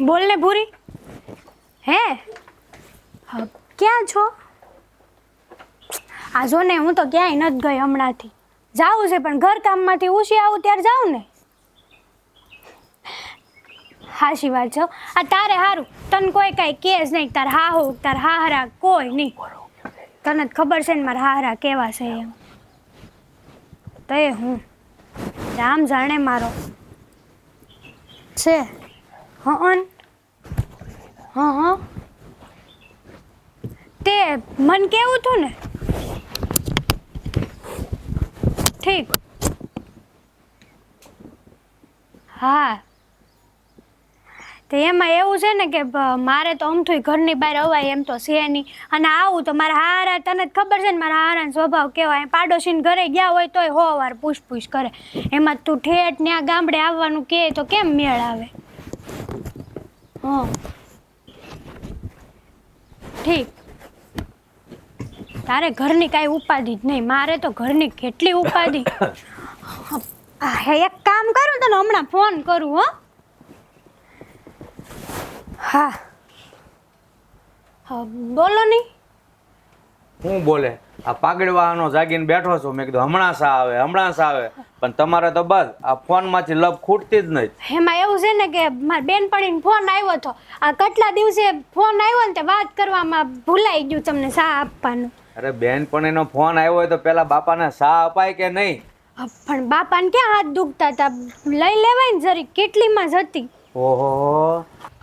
બોલ ને ભૂરી. હે ક્યાં છો? આ જો ને હું તો ક્યાંય નથી ગઈ હમણાંથી. જાવું છે પણ ઘરકામમાંથી ઉછી આવું ત્યારે જાઉં ને. હાશી વાત છે. આ તારે હારું તને કોઈ કાંઈ કેસ નહીં. તાર હાહુ તાર હાહરા કોઈ નહીં. તને જ ખબર છે ને મારા હાહરા કેવા છે એમ. તો એ હું રામ જાણે મારો છે. હં તે મન કેવું હતું ને. ઠીક. હા તો એમાં એવું છે ને કે મારે તો અમથું ઘરની બહાર અવાય એમ તો છે નહીં. અને આવું તો મારા હારા તને જ ખબર છે ને મારા હારાનો સ્વભાવ કેવાય. પાડોશીને ઘરે ગયા હોય તોય હો વાર પૂછ કરે. એમાં તું ઠેઠ ને આ ગામડે આવવાનું કહે તો કેમ મેળ આવે. ઠીક. તારે ઘરની કાંઈ ઉપાધિ જ નહીં. મારે તો ઘરની કેટલી ઉપાધિ. એક કામ કરું તને હમણાં ફોન કરું. હા બોલો નહીં. હું બોલે આ પાગડવાનો જાગીને બેઠો છું. મેં કીધું હમણાં સા આવે પણ તમારે તો બસ આ ફોનમાંથી લપ ખૂટતી જ નહીં. એમાં એવું છે ને કે મારી બેનપણીને ફોન આવ્યો હતો. આ કેટલા દિવસે ફોન આવ્યો ને તે વાત કરવામાં ભૂલાઈ ગયું તમને સા આપવાનું. અરે બેનપણીનો ફોન આવ્યો હોય તો પેલા બાપાને સા અપાય કે નહીં? પણ બાપાને ક્યાં હાથ દુખતા હતા. લઈ લેવાય ને જરી કેટલીમાં જ હતી. ઓહો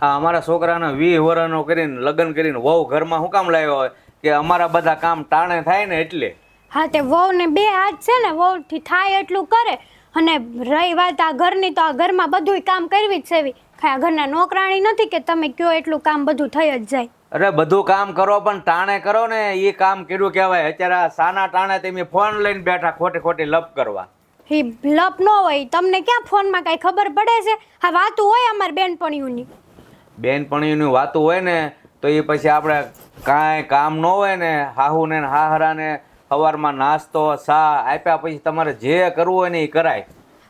આ અમારા છોકરાને 20 વર્ષનો કરીને લગ્ન કરીને વહુ ઘરમાં શું કામ લાવ્યો હોય કે અમારા બધા કામ ટાણે થાય ને એટલે. હા તે વહુ ને 2 હાથ છે ને વહુથી થાય એટલું કરે. અને રહી વાત આ ઘરની તો આ ઘરમાં બધું કામ કરવી જ છે. આ ઘરના નોકરાણી નથી કે તમે કયો એટલું કામ બધું થઈ જ જાય. અરે બધું કામ કરો પણ ટાણે કરો ને એ કામ કર્યું કહેવાય. અત્યારે સાના ટાણે તમે ફોન લઈને બેઠા ખોટી લપ કરવા. એ લપ ન હોય. તમને ક્યાં ફોનમાં કાંઈ ખબર પડે છે. હા વાતું હોય અમારી બેનપણીઓની વાતું હોય ને તો એ પછી આપણે કાંઈ કામ ન હોય ને હાહુને હાહરાને સવારમાં નાસ્તો સા આપ્યા પછી તમારે જે કરવું હોય ને એ કરાય.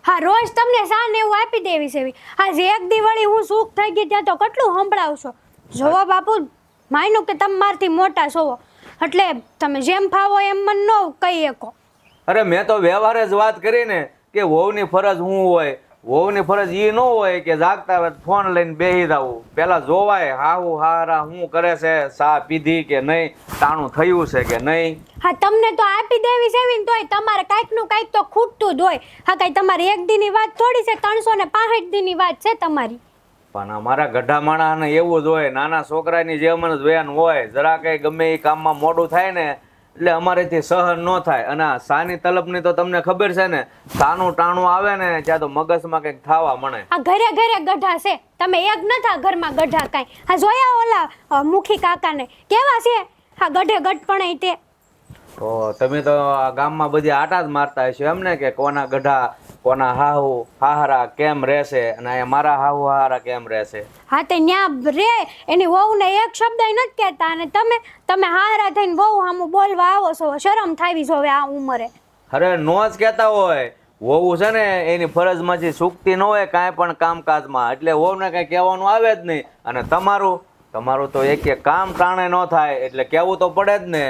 હા રોજ તમને સા ને એવું આપી દેવી છે. આજે એક દી વળી હું સુખ થઈ ગઈ ત્યાં તો કેટલું સંભળાવશો. જોવો બાપુ માન્યું કે તમે મારથી મોટા છો એટલે તમે જેમ ફાવો એમ મને ન કહી શકો. અરે મેં તો વ્યવહારે જ વાત કરી ને કે વહુની ફરજ શું હોય. વહુની ફરજ એ ન હોય કે જાગતા હોય ફોન લઈને બેસી જવું. પેલા જોવાય હાહુ હારા શું કરે છે, સા પીધી કે નહીં, ટાણું થયું છે કે નહીં. હા તમને તો આપી દેવી છે ને તોય તમારે કાંઈકનું કાંઈક તો ખૂટતું જ હોય. હા કાંઈ તમારી એક દીની વાત થોડી છે. 365 દીની વાત છે તમારી. પણ અમારા ગઢા માણસને એવું જ હોય. નાના છોકરાની જેમ જ વેન હોય. જરા કંઈ ગમે એ કામમાં મોડું થાય ને એટલે અમારેથી સહન ન થાય. અને આ સાની તલબની તો તમને ખબર છે ને સાનું ટાણું આવે ને ત્યાં તો મગજમાં કંઈક થવા મળે. આ ઘરે ગઢા છે. તમે એક નથા ઘરમાં ગઢા કાંઈ. હા જોયા ઓલા મુખી કાકાને કેવા છે. હા ગઢે ગઢપણે તે. તો તમે તો આ ગામમાં બધી આટા જ મારતા હશો એમ ને કે કોના ગઢા કોના હાહુ હાહરા કેમ રહેશે અને અહીંયા મારા હાહુ હાહરા કેમ રહેશે. હા તે ન્યા રે એની વહુને એક શબ્દ નથી કહેતા અને તમે હારા થઈને વહુ સામું બોલવા આવો છો. શરમ થાવી જોવે આ ઉંમરે. અરે નો જ કહેતા હોય. વહુ છે ને એની ફરજમાંથી ચૂકતી ન હોય કાંઈ પણ કામકાજમાં. એટલે વહુને કાંઈ કહેવાનું આવે જ નહીં. અને તમારું તો એક કામ ટાણે ન થાય એટલે કહેવું તો પડે જ ને.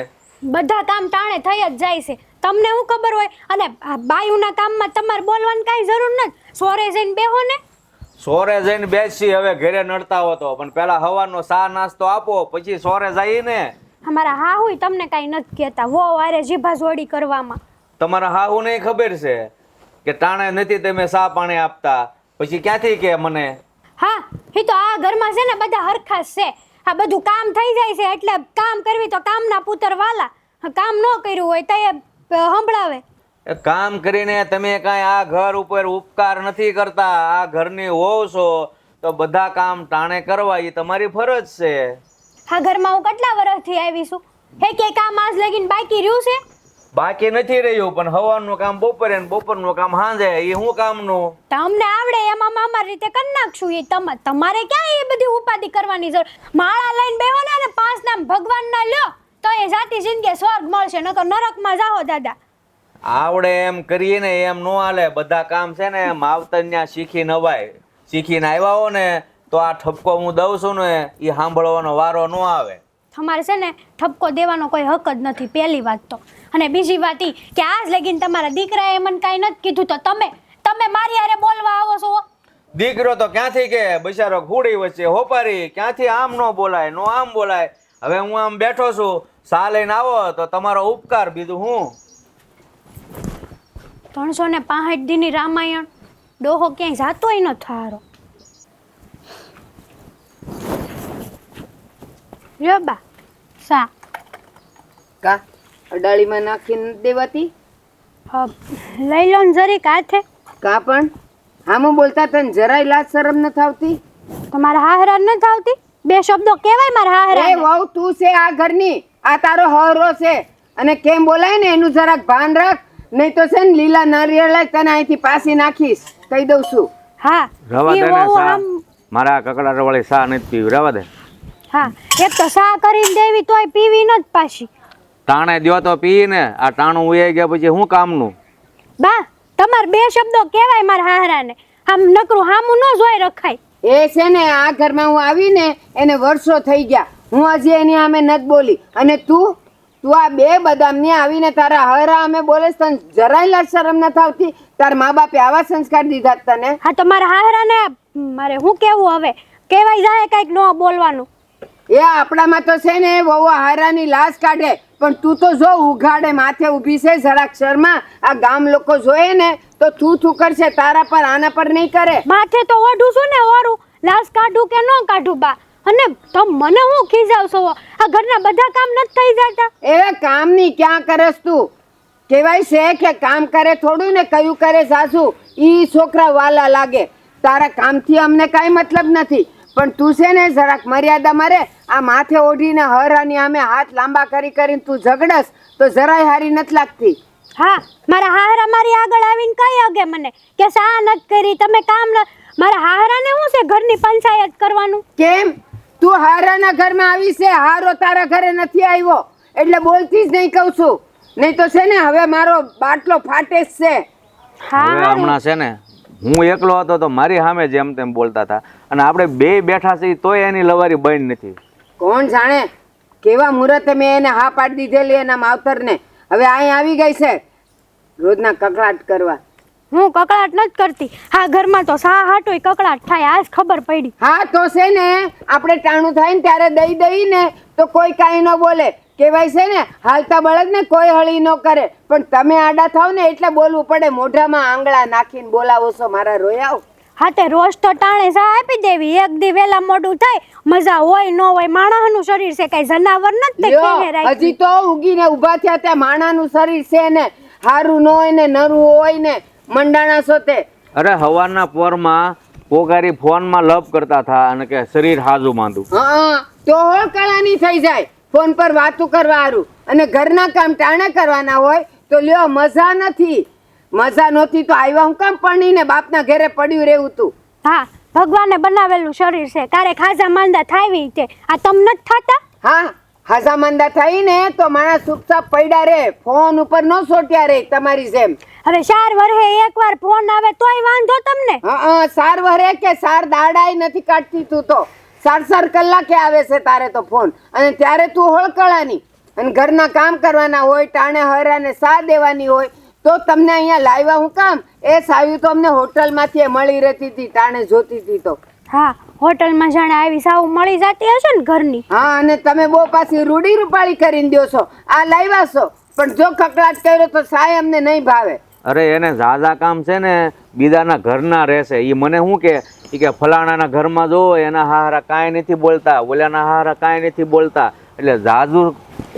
બધા કામ ટાણે થઈ જ જાય છે. તમને શું ખબર હોય. અને બાયુના કામમાં તમારે બોલવાની કાંઈ જરૂર નથી. સોરે જઈને બેહો ને. સોરે જઈને બેસી હવે ઘરે નડતા હોતો પણ પેલા સવારનો સા નાસ્તો આપો પછી સોરે જઈએ ને. અમારા હાહુય તમને કાંઈ નથી કહેતા. વો અરે જીભા જોડી કરવામાં. તમારા હાહુ ને ખબર છે કે ટાણે નથી તમે સા પાણી આપતા પછી ક્યાંથી કે મને. હા એ તો આ ઘરમાં છે ને બધા હરખા છે. આ બધું કામ થઈ જાય છે એટલે કામ કરવી તો કામના પુત્ર વાલા. કામ ન કર્યું હોય તો એ સંભળાવે. કામ કરીને તમે કાંઈ આ ઘર ઉપર ઉપકાર નથી કરતા. આ ઘરની હોવ છો તો બધા કામ ટાણે કરવા એ તમારી ફરજ છે. આ ઘરમાં હું કેટલા વર્ષથી આવી છું. કે કામ આજ લગીને બાકી રહ્યું છે. બાકી નથી રહ્યું પણ સવારનું કામ બપોરે ને બપોરનું કામ સાંજે એ શું કામનું. તો અમને આવડે એમાં અમારી રીતે કરી નાખશું. એ તમારે ક્યાં એ બધી ઉપાધિ કરવાની જરૂર. માળા લઈને બેહો ને 5 નામ ભગવાનના લ્યો તો એ જાતિ જિંદગી સ્વર્ગ મળશે. નકર નરકમાં જાઓ દાદા. આવડે એમ કરીએ ને એમ ન હાલે. બધા કામ છે ને માવતર ત્યાં શીખીને આવ્યા હો ને તો આ ઠપકો હું દઉં છું ને એ સાંભળવાનો વારો ન આવે. તમારે છે ને ઠપકો દેવાનો કોઈ હક જ નથી, પહેલી વાત તો. અને બીજી વાત ઈ કે આજ લગીને તમારા દીકરાએ મને કાંઈ નથી કીધું તો તમે મારી હારે બોલવા આવો છો. દીકરો તો ક્યાંથી કે બિચારો ઘોડી વચ્ચે હોપારી, ક્યાંથી આમ ન બોલાય નો આમ બોલાય. હવે હું આમ બેઠો છું, સા લઈને આવો તો તમારો ઉપકાર, બીજું હું. 365 દીની રામાયણ ડોહો ક્યાંય જાતોય ન થારો. લ્યો બા સા. કા અડાળીમાં નાખીને દેવાતી? લઈ લો ને જરીક હાથે. કા પણ આમાં બોલતા તને જરાય લાજ શરમ ન થાવતી? તમારા હાહરા ન થાવતી? બે શબ્દો કહેવાય મારા હાહરા. એ વહુ તું છે આ ઘરની, આ તારો હરો છે, અને કેમ બોલાય ને એનું જરાક ભાન રાખ, નહીં તો છે ને લીલા નારિયેળ તને અહીંથી પાછી નાખીશ, કહી દઉં છું. હા રવા ઈ દે ને વહુ સા. આમ મારા કકડા વાળી સા નથી પીવી, રવા દે. હા એક તો સા કરીને દેવી તોય પીવી ન જ પાછી. ટાણે દ્યો તો પી ને, આ ટાણું ઉયાઈ ગયા પછી શું કામનું? બા તમાર બે શબ્દો કહેવાય મારા હાહરાને, આમ નકરું હામું ન જોઈ રખાય. એ છે ને આ ઘરમાં હું આવીને એને વર્ષો થઈ ગયા, હું હજી એની સામે નથી બોલી, અને તું આ બે બદામની આવીને તારા હરા અમે બોલે તને જરાય લાજ શરમ ન થાવતી? તાર મા બાપે આવા સંસ્કાર દીધા તને? હા તો મારા હાહરાને મારે શું કેવું હવે, કહેવાય જાય કઈક ન બોલવાનું. એ આપણામાં તો છે ને વહુ હારાની લાશ કાઢે, પણ તું તો જો ઉઘાડે માથે ઊભી છે જરાક શર્મા. આ ગામ લોકો જોયે ને તો થૂ કરશે તારા પર, આના પર નહીં કરે. માથે તો ઓઢું છું ને ઓરું, લાશ કાઢું કે ન કાઢું બા. અને તો મને હું ખીજાવશો? આ ઘરના બધા કામ નથી થઈ જતા? એ કામની ક્યાં કરસ તું? કહેવાય છે કે કામ કરે થોડું ને કયું કરે સાસુ, ઈ છોકરા વાલા લાગે. તારા કામથી અમને કાંઈ મતલબ નથી, પણ તું છે ને જરાક મર્યાદા મારે. આ માથે ઓઢીને હરાની આમે હાથ લાંબા કરીને તું ઝઘડસ તો જરાય હારી નથી લાગતી. હા મારા હાહરા મારી આગળ આવીને કહી અગે મને કે સા નથી કરી તમે કામ ન. મારા હાહરાને શું છે ઘરની પંચાયત કરવાનું? કેમ તું હારાના ઘરમાં આવી છે? હારો તારા ઘરે નથી આવ્યો એટલે બોલતી જ નહીં કહું છું, નહીં તો છે ને હવે મારો બાટલો ફાટે જ છે. હવે હમણાં છે ને હું એકલો હતો તો મારી સામે જેમ તેમ બોલતા હતા, અને આપણે બે બેઠા છીએ તોય એની લવારી બંધ નથી. કોણ જાણે કેવા મુહૂર્તે મેં એને હા પાડી દીધેલી એના માવતરને. હવે અહીં આવી ગઈ છે રોજના કકળાટ કરવા. હું કકળાટ નથી કરતી, હા ઘરમાં તો સા હાટોય કકળાટ થાય, આજ ખબર પડી. હા તો છે ને આપણે ટાણું થાય ને ત્યારે દઈ ને તો કોઈ કાંઈ ન બોલે. કહેવાય છે ને હાલતા બળદ ને કોઈ હળી ન કરે, પણ તમે આડા થાવ ને એટલે બોલવું પડે. મોઢામાં આંગળા નાખીને બોલાવો છો મારા રોયાઓ. હા તે રોજ તો ટાણે સા આપી દેવી, એક દી વેલા મોડું થાય મજા હોય ન હોય. માણસનું શરીર છે કઈ જનાવર નથી. હજી તો ઉગીને ઊભા થયા ત્યાં માણાનું શરીર છે ને, હારું ન હોય ને નરું હોય ને મંડાણા સોતે. અરે હવારના પોરમાં પોગારી ફોનમાં લપ કરતા હતા અને કે શરીર હાજુ માંદું. હા તો કળાની થઈ જાય ફોન પર વાતું કરવા હારું, અને ઘરના કામ ટાણે કરવાના હોય તો લ્યો મજા નથી. મજા નહોતી તો આવ્યા હું કામ પરણીને બાપના ઘરે પડ્યું રહેવું તું. હા ભગવાને બનાવેલું શરીર છે, ક્યારેક હાજા માંદા થાવી તે આ તમ નથી થતા? હા હાજા માંદા થઈ ને તો માણસ ચૂપચાપ પડ્યા રે, ફોન ઉપર ન સોટ્યા રે તમારી જેમ. હવે 4 વર્ષે એકવાર ફોન આવે તોય વાંધો તમને? હા 4 વર્ષે કે 4 દાડાય નથી કાઢતી તું તો. 4 કલાકે આવે છે તારે તો ફોન, અને ત્યારે તું હોળકળાની. અને ઘરના કામ કરવાના હોય, ટાણે હરાને સા દેવાની હોય તો તમને અહીંયા લાવ્યા હું કામ? એ સાયું તો અમને હોટલમાંથી મળી રહેતી હતી, ટાણે જોતી હતી તો. હા હોટલમાં જાણે આવી સાવ મળી જતી હશે ને ઘરની. હા અને તમે બહુ પાછી રૂડી રૂપાળી કરીને દો છો. આ લાવ્યા છો પણ જો કકડાટ કર્યો તો સાય અમને નહીં ભાવે. અરે એને ઝાઝા કામ છે ને બીજાના ઘરના રહેશે. એ મને શું કે ફલાણાના ઘરમાં જો એના હારા કાંઈ નથી બોલતા, ઓલાના હારા કાંઈ નથી બોલતા. એટલે ઝાઝુ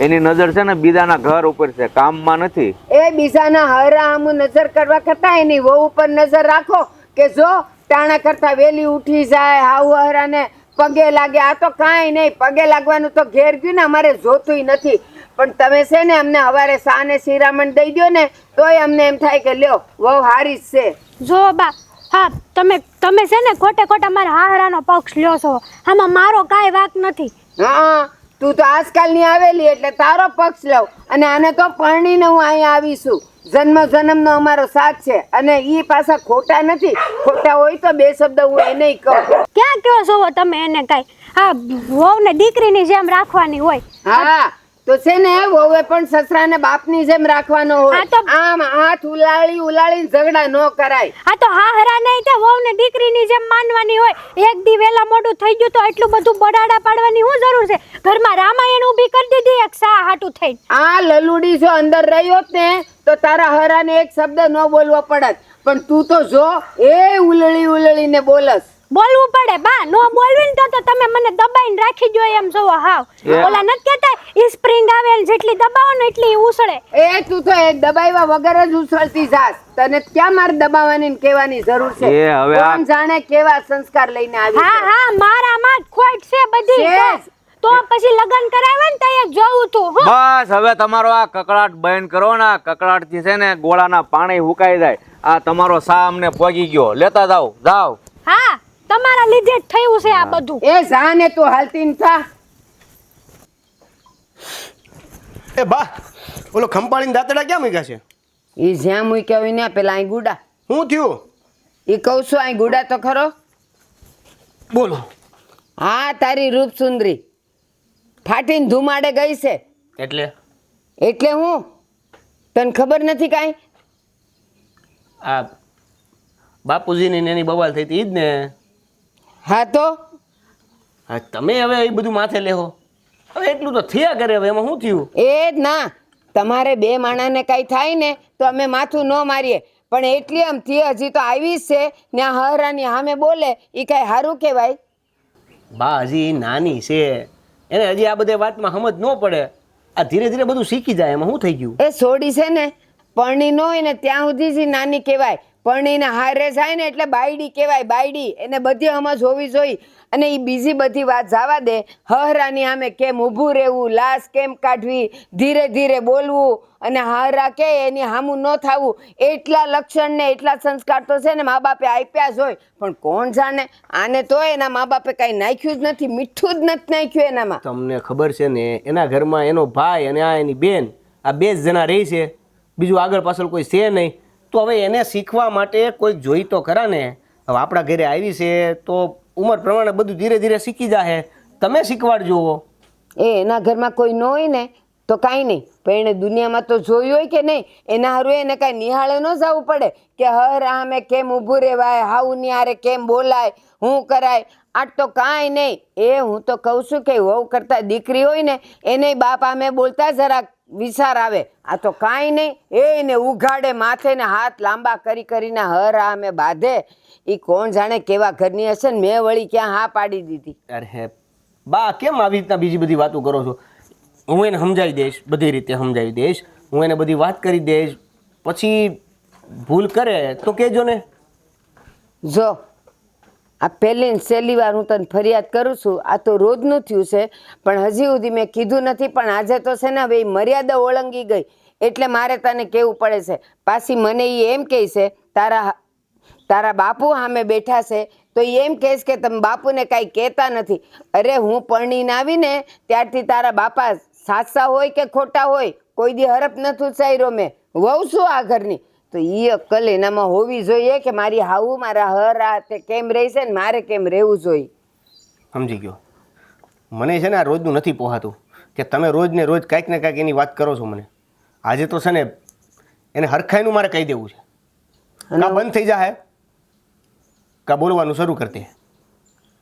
એની નજર છે ને બીજાના ઘર ઉપર છે, કામમાં નથી. એ બીજાના હારા આમ નજર કરવા કરતા એની વહુ ઉપર નજર રાખો કે જો ટાણા કરતા વેલી ઉઠી જાય, હાવ હરાને પગે લાગે. આ તો કાંઈ નહીં, પગે લાગવાનું તો ઘેર ગયું ને અમારે જોતું નથી. પણ તમે છે ને અમને હવારે સાને શિરામણ દઈ દો ને તોય અમને એમ થાય કે લ્યો વહુ હારી જ છે. જો બા હા તમે છે ને ખોટા મારા હાહરાનો પક્ષ લ્યો છો, આમાં મારો કાંઈ વાંક નથી. હા તું તો આજકાલની આવેલી એટલે તારો પક્ષ લઉં, અને આને તો પરણીને હું અહીંયા આવીશું. જન્મ જન્મનો અમારો સાથ છે અને ઈ પાછા ખોટા નથી. ખોટા હોય તો બે શબ્દ હું એને કહું. ક્યાં કયો છો તમે એને કાંઈ? હા, વહુ ને દીકરીની જેમ રાખવાની હોય. હા તો છે ને વહુએ પણ સસરાને બાપની જેમ રાખવાનો હોય. હા તો- આમ હાથ ઉલાળીને ઝઘડા ન કરાય. આ તો હા હરા નહીં તે વહુ ને દીકરીની જેમ માનવાની હોય. એક દી વેલા મોડું થઈ ગયું તો એટલું બધું બડાડા પાડવાની શું જરૂર છે? ઘરમાં રામાયણ ઊભી કરી દીધી એક સા હાટું થઈને. આ લલુડી જો અંદર રહી હોત ને તો તારા હરાને એક શબ્દ ન બોલવો પડત. પણ તું તો જો એ ઉલળીને બોલસ. બોલવું પડે બા, નો બોલવી ને તો તમે મને દબાઈને રાખી જો એમ જોવો હાવ. ઓલા નથી કહેતા ઈ સ્પ્રિંગ આવે ને જેટલી દબાવો ને એટલી ઈ ઉછળે. એ તું તો એ દબાવ્યા વગર જ ઉછળતી જાસ. તને ક્યાં મારે દબાવવાની ને કહેવાની જરૂર છે? એ હવે આ- કોણ જાણે કેવા સંસ્કાર લઈને આવી હા છે. હા, મારામાં જ ખોટ છે બધી. છે જ. તો પછી લગન કરાવ્યા ને તઈ જોવું તું. હો. બસ હવે તમારો આ કકડાટ બંધ કરો ને. આ કકડાટ થી છે ને ગોળાના પાણી હુકાઈ જાય. આ તમારો સા અમને પોગી ગયો. લેતા જાઓ. હા, તમારા લીધે જ થયું છે આ બધું. એ જાને તું હાલતી ન થા. એ બા, ઓલો ખંપાળીને દાંતડા ક્યાં મૂક્યા છે? ઈ જ્યાં મૂક્યા હોય ને પેલા અહીં ગુડા. શું થયું? ઈ કહું છું અહીં ગુડા તો ખરો. બોલો. હા, તારી રૂપ સુંદરી ફાટીને ધુમાડે ગઈ છે. એટલે હું તને ખબર નથી કાંઈ? આ બાપુજીની ને એની બવાલ થઈ હતી ઈ જ ને. હા તો હા, તમે હવે એ બધું માથે લેહો. હવે એટલું તો થયા કરે, હવે એમાં શું થયું? એ જ ના, તમારે બે માણાને કાંઈ થાય ને તો અમે માથું ન મારીએ. પણ એટલી આમથી હજી તો આવી જ છે ને આ હરાની સામે બોલે એ કાંઈ સારું કહેવાય? બા હજી નાની છે, એને હજી આ બધી વાતમાં સમજ ન પડે. આ ધીરે ધીરે બધું શીખી જાય, એમાં શું થઈ ગયું? એ સોડી છે ને પરણી ન હોય ને ત્યાં સુધી જ ઈ નાની કહેવાય. પરણીને હારે જાય ને એટલે બાયડી કહેવાય, બાયડી. એને બધી સમજ હોવી જોઈએ. અને એ બીજી બધી વાત જવા દે. હરાની સામે કેમ ઊભું રહેવું, લાશ કેમ કાઢવી, ધીરે ધીરે બોલવું અને હારા કે એની સામું ન થવું, એટલા લક્ષણ ને એટલા સંસ્કાર તો છે ને મા બાપે આપ્યા જ હોય. પણ કોણ જાણે આને તો એના મા બાપે કાંઈ નાખ્યું જ નથી, મીઠું જ નથી નાખ્યું એનામાં. તમને ખબર છે ને, એના ઘરમાં એનો ભાઈ અને આ એની બેન, આ બે જ જણા રહી છે, બીજું આગળ પાછળ કોઈ છે નહીં. તો હવે એને શીખવા માટે કોઈ જોઈ તો ખરા ને. હવે આપણા ઘરે આવી છે તો ઉંમર પ્રમાણે બધું ધીરે ધીરે શીખી જાય. તમે શીખવાડજો. એના ઘરમાં કોઈ ન હોય ને તો કાંઈ નહીં, પણ એને દુનિયામાં તો જોયું હોય કે નહીં. એના હારું એને કાંઈ નિહાળે ન જવું પડે કે હર આમે કેમ ઊભું રહેવાય, હાઉ નિહારે કેમ બોલાય, શું કરાય. આજ તો કાંઈ નહીં. એ હું તો કહું છું કે વહુ કરતા દીકરી હોય ને એને બાપ આમે બોલતા જરાક વિચાર આવે. આ તો કાંઈ નહીં, એને ઉઘાડે માથે ને હાથ લાંબા કરીને હર આમે બાંધે. એ કોણ જાણે કેવા ઘરની હશે ને. મેં વળી ક્યાં હા પાડી દીધી. અરે બા, કેમ આવી રીતના બીજી બધી વાતો કરો છો? હું એને સમજાવી દઈશ, બધી રીતે સમજાવી દઈશ. હું એને બધી વાત કરી દઈશ. પછી ભૂલ કરે તો કહેજો ને. જો આ પહેલી ને છેલ્લી વાર હું તને ફરિયાદ કરું છું. આ તો રોજનું થયું છે પણ હજી સુધી મેં કીધું નથી. પણ આજે તો છે ને હવે ઈ મર્યાદા ઓળંગી ગઈ એટલે મારે તને કહેવું પડે છે. પાછી મને એ એમ કહે છે તારા બાપુ સામે બેઠા છે તો એ એમ કહેશ કે તમે બાપુને કાંઈ કહેતા નથી. અરે હું પરણીને આવીને ત્યારથી તારા બાપા સાચા હોય કે ખોટા હોય કોઈ દી હરફ નથી ઉચાર્યો મેં. વહુ છું આ ઘરની. તો એ અક્કલ એનામાં હોવી જોઈએ કે મારી હાવું મારા હર હાથે કેમ રહેશે ને મારે કેમ રહેવું જોઈએ. સમજી ગયો. મને છે ને આ રોજનું નથી પોહાતું કે તમે રોજ ને રોજ કાંઈક ને કાંઈક એની વાત કરો છો મને. આજે તો છે ને એને હરખાઈનું મારે કહી દેવું છે. કાં બંધ થઈ જાય કાં બોલવાનું શરૂ કરતી.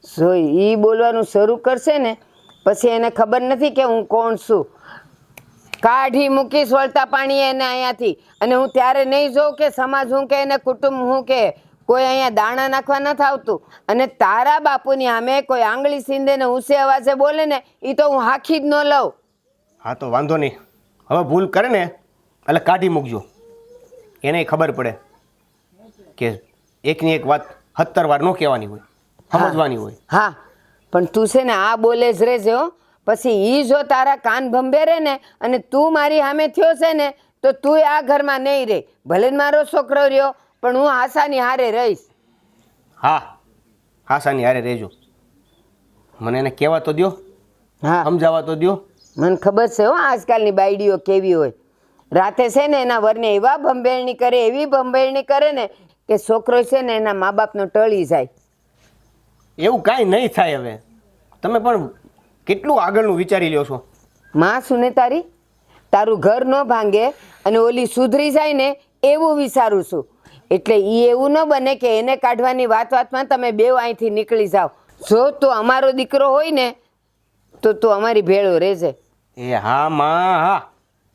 જોઈ એ બોલવાનું શરૂ કરશે ને પછી એને ખબર નથી કે હું કોણ છું. કાઢી મૂકીશ વળતા પાણી એને અહીંયાથી. અને હું ત્યારે નહીં જોઉં કે સમાજ હું કે એને કુટુંબ હું કે કોઈ અહીંયા દાણા નાખવા નથી આવતું. અને તારા બાપુની સામે કોઈ આંગળી સીંધે ને ઊંચે અવાજે બોલે ને એ તો હું હાખી જ ન લઉં. હા તો વાંધો નહીં. હવે ભૂલ કરે ને એટલે કાઢી મૂકજો. એને ખબર પડે કે એકની એક વાત 70 વાર ન કહેવાની હોય, સમજવાની હોય. હા પણ તું છે ને આ બોલે જ રહેજે હો. પછી ઈ જો તારા કાન ભંભેરે ને અને તું મારી સામે થયો છે ને તો તું આ ઘરમાં નહીં રહે. ભલે ને મારો છોકરો રહ્યો પણ હું આશાની હારે રહીશ. હા, હાસાની હારે રહેજો. મને એને કહેવા તો દ્યો, હા સમજાવવા તો દ્યો. મને ખબર છે હો આજકાલની બાયડીઓ કેવી હોય. રાતે છે ને એના વરને એવા ભંભેરણી કરે, એવી ભંભેરણી કરે ને કે છોકરો છે ને એના મા બાપનો ટળી જાય. એવું કાંઈ નહીં થાય. હવે તમે પણ કેટલું આગળનું વિચારી લ્યો છો. માં શું ને તારું ઘર ન ભાંગે અને ઓલી સુધરી જાય ને એવું વિચારું છું. એટલે એ એવું ન બને કે એને કાઢવાની વાતમાં તમે બેવ અહીંથી નીકળી જાઓ. જો તું અમારો દીકરો હોય ને તો તું અમારી ભેળો રહેજે. એ હા માં હા.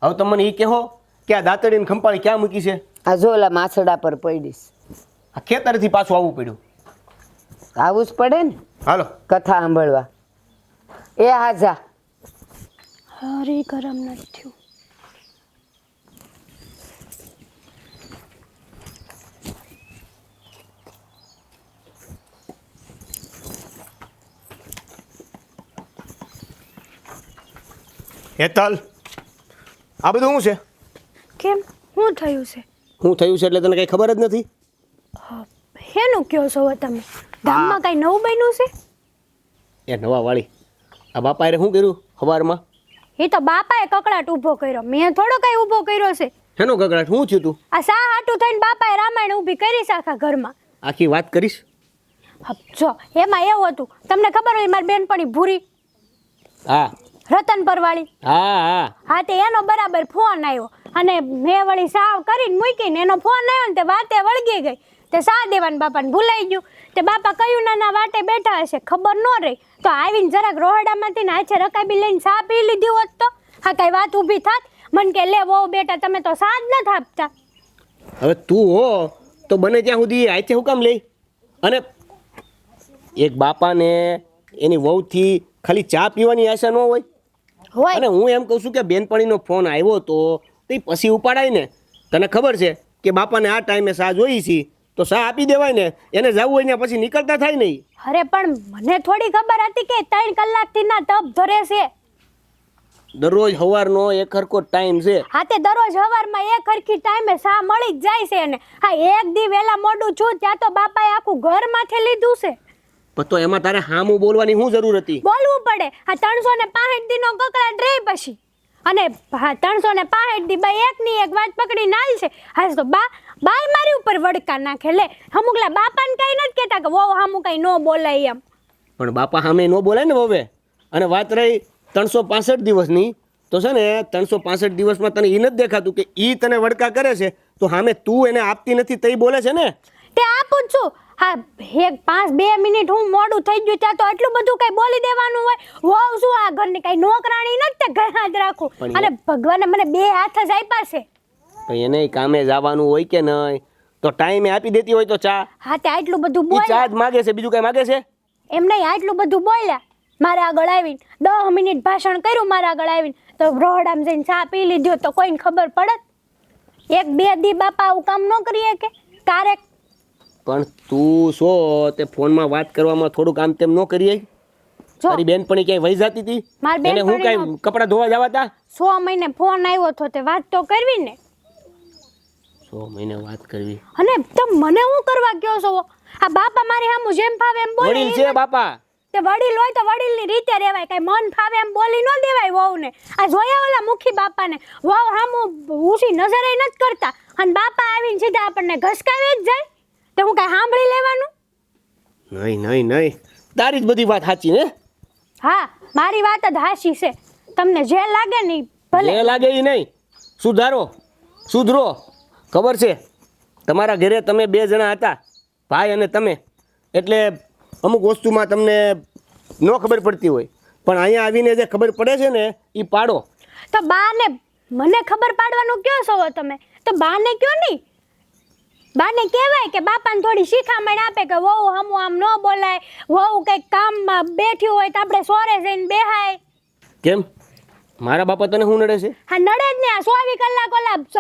હવે તમે મને એ કહો કે આ દાંતડીને ખંપાળી ક્યાં મૂકી છે? આ જો ઓલા માછડા પર પડીશ. આ ખેતરથી પાછું આવવું પડ્યું. આવું જ પડે ને હાલો કથા સાંભળવા. એ હા જા. હરી ગરમ નથી થયું. હેતલ, આ બધું શું છે? કેમ શું થયું છે? શું થયું છે એટલે તને કંઈ ખબર જ નથી? હેનું કયો છો તમે? ગામમાં કઈ નવું બન્યું છે? એ નવા વાળી આ બાપાએ શું કર્યું સવારમાં? એ તો બાપાએ કકડાટ ઊભો કર્યો, મેં થોડો કઈ ઊભો કર્યો છે. શેનો ગગડાટ? શું થયું તું? આ સા હાટું થઈને બાપાએ રામાયણ ઊભી કરી છે આખા ઘરમાં. આખી વાત કરીશ? જો એમાં એવું હતું, તમને ખબર હોય મારી બેનપણી ભૂરી હા રતન પરવાળી, હા હા હા તે એનો બરાબર ફોન આવ્યો અને મેં વળી સાવ કરીને મૂકીને એનો ફોન આવ્યો ને તે વાતે વળગી ગઈ. તે સા દેવાન બાપાને ભૂલાઈ ગયું. તે બાપા કયું નાના વાટે બેઠા હશે ખબર ન રહી તો આવીને જરાક રોહડામાંથી ને આછે રકાબી લઈને સા પી લીધી હોત તો હા કઈ વાત ઊભી થાત. મન કે લે વહુ બેટા તમે તો સા જ નથી આપતા. હવે તું હો તો બને ત્યાં સુધી આઈથે હું કામ લઈ? અને એક બાપાને એની વહુથી ખાલી ચા પીવાની આશા ન હોય? હોય અને હું એમ કહું છું કે બેનપણીનો ફોન આવ્યો તો તે પછી ઉપાડાય ને. તને ખબર છે કે બાપાને આ ટાઈમે સા જોઈ છે તો સા આપી દેવાય ને. એને જવું હોય ને પછી નીકળતા થાય નહીં. અરે પણ મને થોડી ખબર હતી કે 3 કલાકથી ના તપ ધરે છે. દરરોજ સવારનો એક હરખો ટાઈમ છે. હા તે દરરોજ સવારમાં એક હરખી ટાઈમે સા મળી જ જાય છે. અને હા એક દી વહેલા મોડું છું ત્યાં તો બાપાએ આખું ઘર માથે લીધું છે. પણ તો એમાં તારે હામું બોલવાની શું જરૂર હતી? બોલવું પડે. આ 365 દીનો કકડાટ રહે પછી. અને હા 365 દી બાઈ એકની એક વાત પકડી નાલ છે. હા તો બાઈ મારી ઉપર વડકા નાખે. લે અમુકલા બાપાને કઈ નથી કહેતા કે વહુ હામું કઈ ન બોલાય એમ. પણ બાપા સામે ન બોલાય ને હવે. અને વાત રહી 365 દિવસની તો છે ને 365 દિવસમાં તને એ નથી દેખાતું કે એ તને વડકા કરે છે તો સામે તું એને આપતી નથી તઈ બોલે છે ને? તે આપું જ છું. હા 2 મિનિટ હું મોડું થઈ ગયું ત્યાં તો એટલું બધું કઈ બોલી દેવાનું હોય? વહુ શું આ ઘરની કઈ નોકરાણી નથી તે ઘર જ રાખું. અને ભગવાને મને 2 હાથ જ આપ્યા છે. પણ એને કામે જવાનું હોય કે નહીં તો ટાઈમે આપી દેતી હોય તો ચા. હા તે આટલું બધું ઈ બોલ્યા ચા જ માગે છે, બીજું કઈ માગે છે? એમ નહીં, આટલું બધું બોલ્યા મારા આગળ આવીને 10 મિનિટ ભાષણ કર્યું મારા આગળ આવીને તો રોહડામાં જઈને ચા પી લીધો તો કોઈને ખબર પડત? 1-2 દી બાપા આવું કામ ન કરીએ કે ક્યારેક? પણ તું શો તે ફોનમાં વાત કરવામાં થોડું કામ તેમ ન કરીએ? જો તારી બેનપણી ક્યાંય વહી જતી હતી? મારી એને હું બેનપણીનો કાંઈ કપડાં ધોવા જવા તા? 6 મહિને ફોન આવ્યો તો તે વાત તો કરવી ને. 6 મહિને વાત કરવી. અને તમે મને હું કરવા કયો છો? આ બાપા મારી સામું જેમ ફાવે એમ બોલે. વડીલ છે બાપા. તે વડીલ હોય તો વડીલની રીતે રહેવાય. કઈ મન ફાવે એમ બોલી ન દેવાય વહુને. આ જોયા ઓલા મુખી બાપાને વહુ સામું ઊંચી નજરે નથી કરતા અને બાપા આવીને સીધા આપણને ઘસકાવે જ જાય. તો હું કઈ સાંભળી લેવાનું? નહીં તારી જ બધી વાત સાચી ને? હા મારી વાત જ હાચી છે. તમને જે લાગે ને ઈ ભલે. જે લાગે એ નહીં. સુધરો. ખબર છે તમારા ઘરે તમે 2 જણા હતા, ભાઈ અને તમે, એટલે અમુક વસ્તુમાં તમને ન ખબર પડતી હોય પણ અહીંયા આવીને જે ખબર પડે છે ને એ પાડો. તો બાને મને ખબર પાડવાનું કયો છો તમે? તો બાને કયો નહીં. બાને કહેવાય કે બાપાને થોડી શિખામણ આપે કે વહુ હમું આમ ન બોલાય. વહુ કંઈક કામમાં બેઠી હોય તો આપણે સોરે જઈને બેહાય. કેમ મારા બાપા તને શું નડે છે? હા નડે જ ને. આ 24 કલાક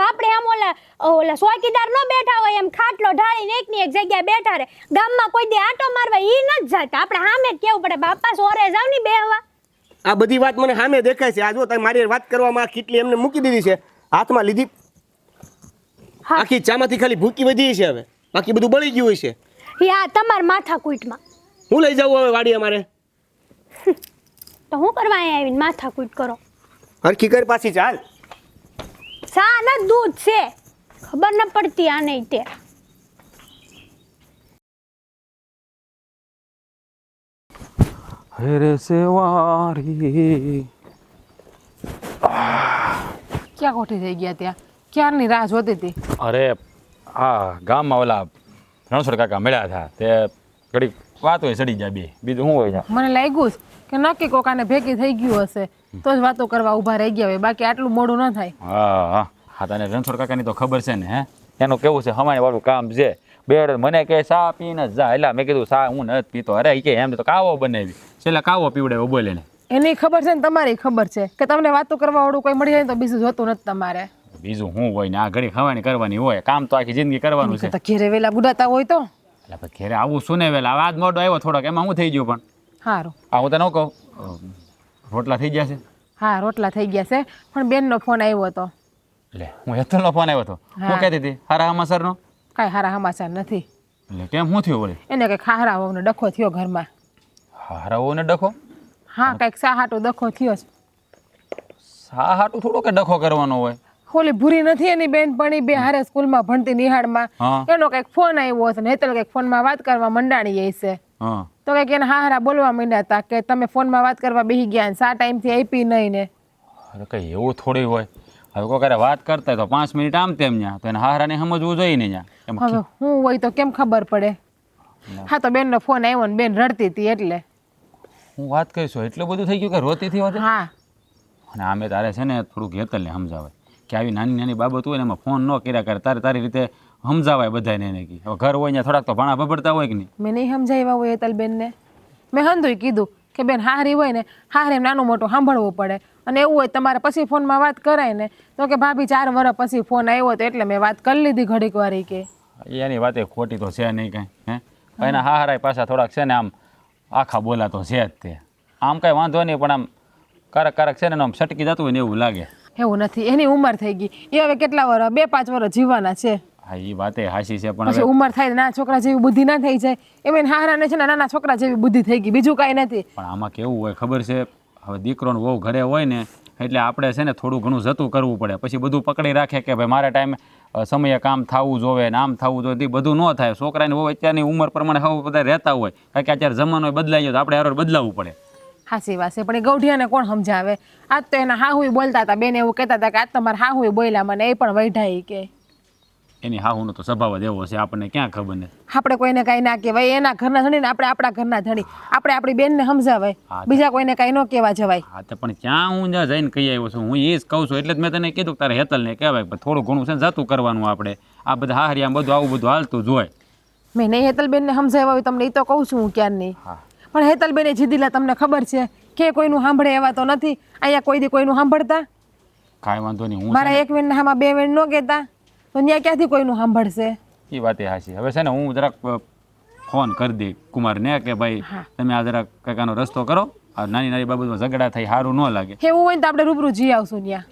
આપણે આમ ઓલા ચોકીદાર ન બેઠા હોય એમ ખાટલો ઢાળીને એકની એક જગ્યાએ બેઠા રહે. ગામમાં કોઈ દે આટો મારવા ઈ ન જ જતા. આપણે સામે જ કેવું પડે બાપા સોરે જાવ ની બેહવા. આ બધી વાત મને સામે દેખાય છે. આ જો તમે મારી વાત કરવામાં કેટલી એમને મૂકી દીધી છે, હાથમાં લીધી. આખી ચામાંથી ખાલી ભૂકી વધી છે હવે, બાકી બધું બળી ગયું હોય છે. યા તમાર માથાકૂટમાં હું લઈ જાઉં હવે વાડી અમારે? તો હું કરવા અહીંયા આવીને માથાકૂટ કરો? હરખી કર પાછી ચાલ. ચા ના દૂધ છે, ખબર ન પડતી આ નહીં તે. રે સેવારી ક્યાં કોઠી થઈ ગયા ત્યાં? ક્યારની રાહ જોતી હતી. અરે આ ગામમાં ઓલા રણછોડ કાકા મળ્યા હતા તે ઘડીક વાત હોય ચડી જાય બે બીજું શું હોય છે. મને લાગ્યું જ કે નક્કી કોકાને ભેગી થઈ ગયું હશે તો જ વાતો કરવા ઊભા રહી ગયા હોય, બાકી આટલું મોડું ન થાય. હા હા તને રણછોડ કાકાની તો ખબર છે ને હે, એનું કેવું છે હમાણી વાળું કામ છે. બે મને કે ચા પીને જ જા, એટલે મેં કીધું ચા હું નથી પીતો. અરે એ કે એમ તો કાવો બનાવી, છેલ્લે કાવો પીવડાવ્યો બોલે ને. એની ખબર છે ને તમારી ખબર છે કે તમને વાતો કરવા વાળું કોઈ મળી જાય તો બીજું જોતું નથી તમારે. બીજું શું હોય ને આ ઘડી ખાવાની કરવાની હોય, કામ તો આખી જિંદગી કરવાનું છે. તો ઘેરે વેલા ગુડાતા હોય તો એટલે પછી ઘેરે આવું શું ને વેલા આજ મોડો આવ્યો થોડોક, એમાં હું થઈ ગયું. પણ સારું. આ હું તને ન કહું રોટલા થઈ ગયા છે. હા રોટલા થઈ ગયા છે, પણ બેનનો ફોન આવ્યો હતો. એટલે હું હેતલનો ફોન આવ્યો હતો. હું કહેતી હતી હારા હમાસરનો. કાંઈ સારા સમાચાર નથી. એટલે કેમ શું થયું બોલે? એને કંઈક હારા હોવાનો ડખો થયો ઘરમાં. હારા ને ડખો? હા કંઈક સાહાટો ડખો થયો છે. સા હાટું થોડો કે ડખો કરવાનો હોય. ઓલી ભૂરી નથી એની બેનપણી બે હારે સ્કૂલમાં ભણતી નિહાળમાં, હા. એનો કંઈક ફોન આવ્યો હતો ને હેતલ કંઈક ફોનમાં વાત કરવા મંડાણી છે. હા તો કંઈક એને હારા બોલવા માંડ્યા હતા કે તમે ફોનમાં વાત કરવા બેસી ગયા ને સા ટાઈમથી આપી નહીં ને. અરે કઈ એવું થોડી હોય. હવે કોઈ કરે વાત કરતા હોય તો 5 મિનિટ આમ તેમ ન્યા, તો એને હારાને સમજવું જોઈએ ને ન્યા. એમાં હવે હું હોય તો કેમ ખબર પડે? હા તો બેનનો ફોન આવ્યો ને બેન રડતી હતી એટલે. હું વાત કરીશું એટલું બધું થઈ ગયું કે રોતી થી વાત. હા અને આમે તારે છે ને થોડુંક હેતલને સમજાવે કે આવી નાની નાની બાબત હોય ને એમાં ફોન ન કર્યા કરે, તારે તારી રીતે સમજાવાય બધાને. એને કી હવે ઘર હોય ત્યાં થોડાક તો ભાણા ભભડતા હોય કે નહીં. મેં નહીં સમજાવ્યા હોય હેતલબેનને. મેં હંધુય કીધું કે બેન હારી હોય ને હારે નાનું મોટું સાંભળવું પડે, અને એવું હોય તમારે પછી ફોનમાં વાત કરાય ને તો કે ભાભી 4 વર્ષ પછી ફોન આવ્યો તો એટલે મેં વાત કરી લીધી ઘડીક વારી. કે એની વાત ખોટી તો છે નહીં કાંઈ. હે એના હારાય પાછા થોડાક છે ને આમ આખા બોલાતો છે જ તે. આમ કાંઈ વાંધો નહીં, પણ આમ કારક છે ને આમ સટકી જતું હોય ને એવું લાગે. એવું નથી, એની ઉંમર થઈ ગઈ, એ હવે કેટલા વર્ષ 2-5 વર્ષ જીવવાના છે. હા એ વાતે હાસી છે, પણ પછી હવે ઉંમર થાય નાના છોકરા જેવી બુદ્ધિ ના થઈ જાય એમ એને હારાને છે ને નાના છોકરા જેવી બુદ્ધિ થઈ ગઈ, બીજું કાંઈ નથી. પણ આમાં કેવું હોય ખબર છે, હવે દીકરોને વહુ ઘરે હોય ને એટલે આપણે છે ને થોડું ઘણું જતું કરવું પડે. પછી બધું પકડી રાખે કે ભાઈ મારા ટાઈમે સમયે કામ થવું જોવે ને આમ થવું જોઈએ, એ બધું ન થાય. છોકરાની વહુ અત્યારની ઉંમર પ્રમાણે હવે બધા રહેતા હોય, કારણ કે અત્યારે જમાનો બદલાઈ ગયો તો આપણે હારો બદલાવવું પડે. હાસી વાત છે, પણ એ ગૌઢિયાને કોણ સમજાવે? આજ તો એના હાહુય બોલતા હતા, બેન એવું કહેતા હતા કે આજ તમારા હાહુય બોલ્યા મને, એ પણ વૈઢાઈ કે એની હાહુનો તો સ્વભાવ જ એવો છે, આપણને ક્યાં ખબર ને. આપણે કોઈને કાંઈ ના કહેવાય, એના ઘરના ધણી ને આપણે આપણા ઘરના ધણી, આપણે આપણી બેનને સમજાવાય, બીજા કોઈને કાંઈ ન કહેવા જવાય. હા તો પણ ક્યાં હું જ્યાં જઈને કહી આવ્યો છું, હું એ જ કહું છું. એટલે જ મેં તને કીધું કે તારે હેતલને કહેવાય થોડું ઘણું છે ને જતું કરવાનું. આપણે આ બધા હારિયા બધું આવું બધું હાલતું જ હોય. મેં નહીં હેતલબેનને સમજાવ્યા હોય તમને, એ તો કહું છું હું ક્યારની. પણ હેતલબેને જીદીલા તમને ખબર છે કે કોઈનું સાંભળે એવા તો નથી. અહીંયા કોઈ દી કોઈનું સાંભળતા? કાંઈ વાંધો નહીં. હું મારા એક વેણ હામાં 2 વેણ ન કહેતા તો ત્યાં ક્યાંથી કોઈનું સાંભળશે? એ વાત એ હાચી. હવે છે ને હું જરાક ફોન કરી દઈ કુમારને કે ભાઈ તમે આ જરાક કાકાનો રસ્તો કરો, આ નાની નાની બાબતમાં ઝઘડા થઈ સારું ન લાગે. એવું હોય ને તો આપણે રૂબરૂ જઈ આવશું ત્યાં.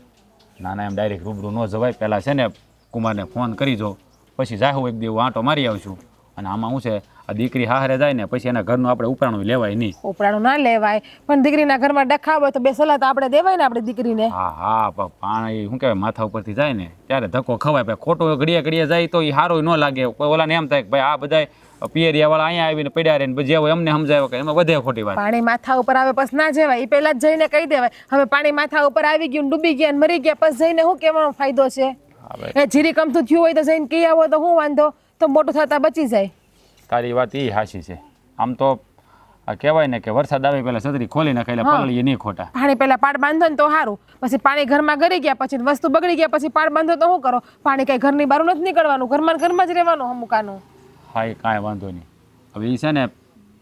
ના ના એમ ડાયરેક્ટ રૂબરૂ ન જવાય. પહેલાં છે ને કુમારને ફોન કરી જો, પછી જાહું એક દેવું આંટો મારી આવશું. અને આમાં શું છે, આ દીકરી હારે જાય ને પછી એના ઘરનું આપણે ઉપરાણું લેવાય નહીં. ઉપરાણું ના લેવાય, પણ દીકરીના ઘરમાં ડખા હોય તો 2 સલાહ તો આપણે દેવાય ને આપણી દીકરીને. હા હા પણ પાણી શું કહેવાય માથા ઉપરથી જાય ને ત્યારે ધક્કો ખવાય. ભાઈ ખોટો ઘડીએ ઘડીએ જાય તો એ સારું ન લાગે. ઓલાને એમ થાય કે ભાઈ આ બધા પિયરિયાવાળા અહીંયા આવીને પડ્યા રહે ને જે હોય એમને સમજાવે કે એમાં વધે ખોટી વાત. પાણી માથા ઉપર આવે પછી ના જવાય, એ પહેલા જ જઈને કહી દેવાય. હવે પાણી માથા ઉપર આવી ગયું, ડૂબી ગયા ને મરી ગયા, પછી જઈને શું કહેવાનો ફાયદો છે? એ જીરી કમતું થયું હોય તો જઈને કહી આવો તો શું વાંધો, તો મોટું થતા બચી જાય. તારી વાત એ હાચી છે. આમ તો આ કહેવાય ને કે વરસાદ આવે પહેલા છત્રી ખોલી નાખે એટલે પલળીએ નહીં ખોટા. પાણી પહેલા પાડ બાંધો ને તો સારું, પછી પાણી ઘરમાં ગરી ગયા પછી વસ્તુ બગડી ગયા પછી પાડ બાંધો તો શું કરો? પાણી કઈ ઘરની બહાર નથી નીકળવાનું, ઘરમાં જ રહેવાનું અમુકાનું. હા એ કાંઈ વાંધો નહીં. હવે એ છે ને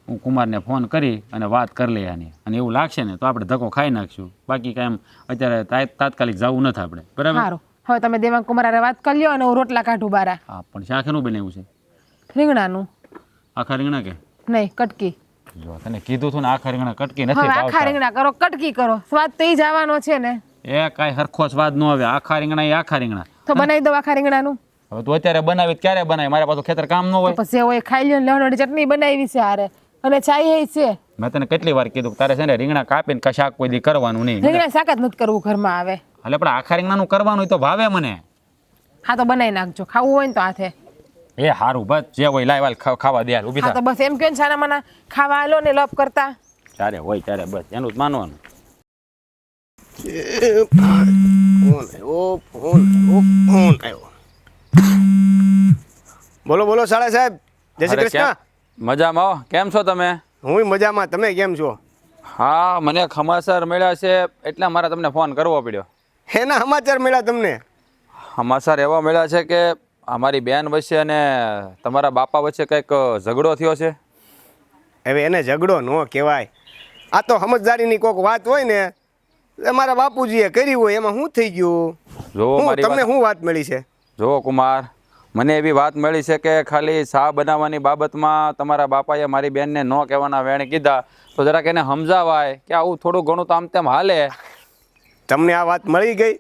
હું કુમારને ફોન કરી અને વાત કરી લઈએ આની, અને એવું લાગશે ને તો આપણે ધક્કો ખાઈ નાખશું. બાકી કાંઈ એમ અત્યારે તાત્કાલિક જવું નથી આપણે. બરાબર? સારું, હવે તમે દેવાંગ કુમાર હારે વાત કરી લ્યો અને હું રોટલા કાઢું બારા. હા પણ શાક એનું બનાવ્યું છે? રીંગણાનું. આખા રીંગણા કે નહીં કટકી? જો તને કીધું હતું ને આખા રીંગણા કટકી હવે નથી આખા ભાવતા. રીંગણા કરો, કટકી કરો, સ્વાદ તો ઈ જ આવવાનો છે ને. એ કાંઈ હરખો સ્વાદ ન આવે. આખા રીંગણા એ આખા રીંગણા. તો બનાવી દો આખા રીંગણાનું. હવે તું અત્યારે બનાવી ક્યારે બનાવી? મારે પાછું ખેતર કામ ન હોય. પછી હોય ખાઈ લ્યો, લહણની ચટણી બનાવી છે હારે, અને ચાય છે. મેં તને કેટલી વાર કીધું તારે છે ને રીંગણા કાપીને શાક કોઈ દી કરવાનું નહીં. રીંગણા શાક જ નથી કરવું ઘરમાં આવે. એટલે આપણે આખા રીંગણાનું કરવાનું હોય તો ભાવે મને. હા તો બનાવી નાખજો, ખાવું હોય ને તો હાથે. એ હારું બસ જે હોય લાવ હાલ ખાવા દે હાલ ઊભી હા તો થા. બસ એમ કહો ને સાના મને ખાવા આલો ને લપ કરતા. ત્યારે હોય ત્યારે બસ એનું જ માનવાનું. ફોન આવ્યો. બોલો બોલો સાળા સાહેબ, જય શ્રી અરે કૃષ્ણ. મજામાં હો, કેમ છો તમે? હું મજામાં, તમે કેમ છો? હા મને સમાચાર મળ્યા છે એટલે મારે તમને ફોન કરવો પડ્યો. એના સમાચાર મળ્યા તમને? સમાચાર એવા મળ્યા છે કે અમારી બેન વચ્ચે અને તમારા બાપા વચ્ચે કંઈક ઝઘડો થયો છે. હવે એને ઝઘડો ન કહેવાય, આ તો સમજદારીની કોઈક વાત હોય ને, મારા બાપુજીએ કરી હોય, એમાં શું થઈ ગયું? જો મારી તમને શું વાત મળી છે? જો કુમાર, મને એવી વાત મળી છે કે ખાલી શા બનાવવાની બાબતમાં તમારા બાપાએ મારી બેનને ન કહેવાના વેણ કીધા, તો જરાક એને સમજાવાય કે આવું થોડું ઘણું તો આમ તેમ હાલે. તમને આ વાત મળી ગઈ?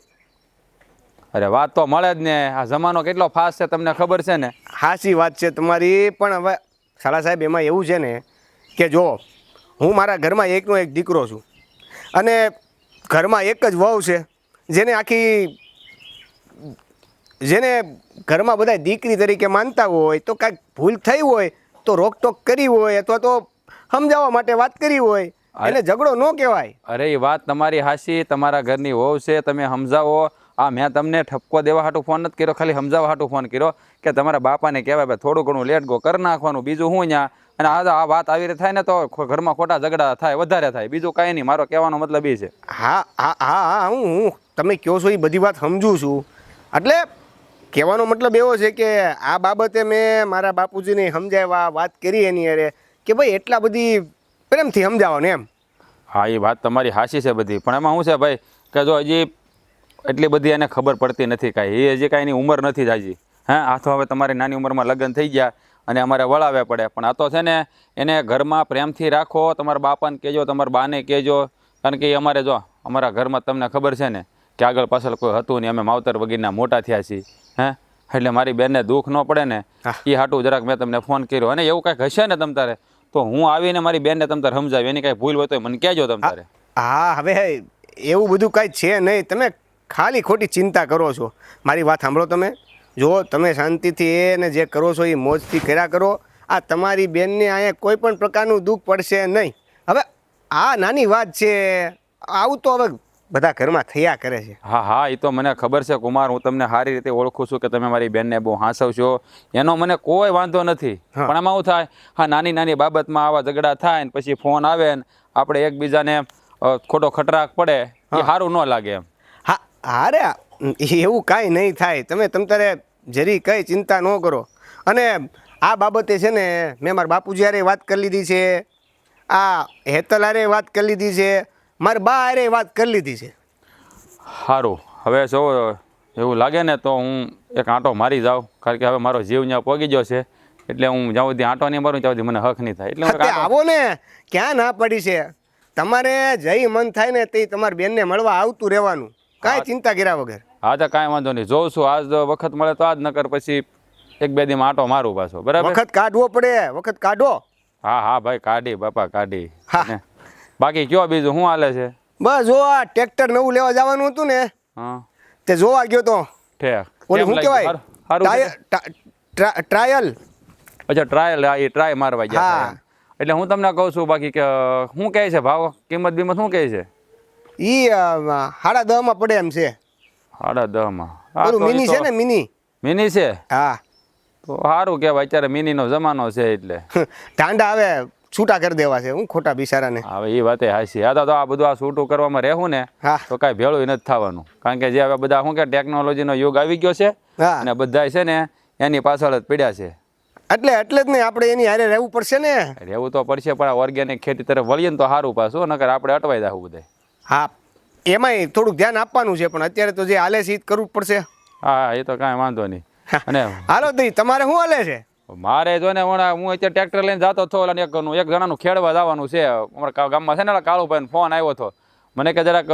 અરે વાત તો મળે જ ને, આ જમાનો કેટલો ફાસ્ટ છે તમને ખબર છે ને. હાચી વાત છે તમારી, પણ હવે સાળા સાહેબ એમાં એવું છે ને કે જો હું મારા ઘરમાં એકનો એક દીકરો છું અને ઘરમાં એક જ વહુ છે જેને ઘરમાં બધા દીકરી તરીકે માનતા હોય, તો કાંઈક ભૂલ થઈ હોય તો રોકટોક કરી હોય અથવા તો સમજાવવા માટે વાત કરી હોય, એને ઝઘડો ન કહેવાય. અરે એ વાત તમારી હાસી, તમારા ઘરની વહુ છે, તમે સમજાવો. આ મેં તમને ઠપકો દેવા હાટું ફોન નથી કર્યો, ખાલી સમજાવવા હાટું ફોન કર્યો કે તમારા બાપાને કહેવાય ભાઈ થોડું ઘણું લેટ ગો કરી નાખવાનું, બીજું હું અહીંયા. અને આ વાત આવી રીતે થાય ને તો ઘરમાં ખોટા ઝઘડા થાય, વધારે થાય, બીજું કાંઈ નહીં. મારો કહેવાનો મતલબ એ છે. હા હા હા હા હું તમે કહો છો એ બધી વાત સમજું છું. એટલે કહેવાનો મતલબ એવો છે કે આ બાબતે મેં મારા બાપુજીને સમજાવ્યા, વાત કરી એની અરે કે ભાઈ એટલા બધી પ્રેમથી સમજાવો ને એમ. હા એ વાત તમારી હાસી છે બધી, પણ એમાં શું છે ભાઈ કે જો હજી એટલી બધી એને ખબર પડતી નથી કાંઈ, એ હજી કાંઈ એની ઉંમર નથી જાજી. હા આ તો હવે તમારી નાની ઉંમરમાં લગ્ન થઈ ગયા અને અમારે વળાવ્યા પડે, પણ આ તો છે ને એને ઘરમાં પ્રેમથી રાખો. તમારા બાપાને કહેજો, તમારા બાને કહેજો, કારણ કે એ અમારે જો અમારા ઘરમાં તમને ખબર છે ને કે આગળ પાછળ કોઈ હતું નહીં, અમે માવતર વગીરના મોટા થયા છીએ. હે એટલે મારી બેનને દુઃખ ન પડે ને એ હાટું જરાક મેં તમને ફોન કર્યો. અને એવું કાંઈક હશે ને તમ તારે તો હું આવીને મારી બેનને તમ તારે સમજાવી, એની કાંઈ ભૂલ હોય તો મને કહેજો તમ તારે. હા હવે એવું બધું કાંઈ છે નહીં, તમે ખાલી ખોટી ચિંતા કરો છો. મારી વાત સાંભળો, તમે જો તમે શાંતિથી એને જે કરો છો એ મોજથી કર્યા કરો. આ તમારી બેનને અહીંયા કોઈ પણ પ્રકારનું દુઃખ પડશે નહીં. હવે આ નાની વાત છે, આવું તો હવે બધા ઘરમાં થયા કરે છે. હા હા એ તો મને ખબર છે કુમાર, હું તમને સારી રીતે ઓળખું છું કે તમે મારી બેનને બહુ હાંસવશો, એનો મને કોઈ વાંધો નથી. પણ એમાં શું થાય, હા નાની નાની બાબતમાં આવા ઝઘડા થાય ને પછી ફોન આવે ને આપણે એકબીજાને ખોટો ખટરાક પડે, એ સારું ન લાગે એમ. હા અરે એવું કાંઈ નહીં થાય, તમે તારે જરી કંઈ ચિંતા ન કરો. અને આ બાબતે છે ને મેં મારા બાપુજી હારે વાત કરી લીધી છે, આ હેતલ હારે વાત કરી લીધી છે, મારા બા હારે વાત કરી લીધી છે. સારું, હવે જો એવું લાગે ને તો હું એક આંટો મારી જાઉં, કારણ કે હવે મારો જીવ ત્યાં પહોંચી ગયો છે, એટલે હું જ્યાં સુધી આંટો નહીં મારું ત્યાં સુધી મને હક નહીં થાય. એટલે હું એક આવો ને, ક્યાં ના પડી છે. તમારે જઈ મન થાય ને તે તમારી બેનને મળવા આવતું રહેવાનું, કાંઈ ચિંતા કર્યા વગર. હા તો કાંઈ વાંધો નહીં, જોઉં છું આજ વખત મળે તો આજ, નકર પછી એક બે દીમાં આંટો મારું પાછો. બરાબર, વખત કાઢવો પડે, વખત કાઢો. હા હા ભાઈ કાઢી બાપા કાઢી. બાકી કયો બીજું શું હાલે છે? બસ જો આ ટ્રેક્ટર નવું લેવા જવાનું હતું ને, હા તે જોવા ગયો તો. ઠેક ઓલું શું કહેવાય, ટ્રાયલ. અચ્છા ટ્રાયલ, હા એ ટ્રાય મારવા ગયા હા. એટલે હું તમને કહું છું, બાકી કે શું કહે છે ભાવ, કિંમત બીમત શું કહે છે? ઈ 10.5 પડે એમ છે. 10.5 ઓલું મિની છે ને, મિની. મિની છે? હા તો સારું કહેવાય, અત્યારે મિનીનો જમાનો છે એટલે ટાંડા હવે છૂટા કરી દેવા છે, હું ખોટા બિચારાને. હવે એ વાતે હાસી. આ તો આ બધું આ છૂટું કરવામાં રહેવું ને હા તો કાંઈ ભેળું નથી થવાનું, કારણ કે જે હવે બધા શું કે ટેકનોલોજીનો યુગ આવી ગયો છે હા, અને બધા છે ને એની પાછળ જ પડ્યા છે. એટલે જ નહીં, આપણે એની હારે રહેવું પડશે ને. રહેવું તો પડશે, પણ ઓર્ગેનિક ખેતી તરફ વળીએ ને તો સારું પાછું, નકર આપણે અટવાઈ જવું બધા. હા એમાંય થોડુંક ધ્યાન આપવાનું છે, પણ અત્યારે તો જે હાલે છે એ જ કરવું જ પડશે. હા એ તો કાંઈ વાંધો નહીં. અને હાલો તો તમારે શું હાલે છે? મારે જો ને હું અત્યારે ટ્રેક્ટર લઈને જતો હતો, અને એક જણાનું ખેડવા જવાનું છે અમારા ગામમાં છે ને, કાળુભાઈ ફોન આવ્યો હતો મને કે જરાક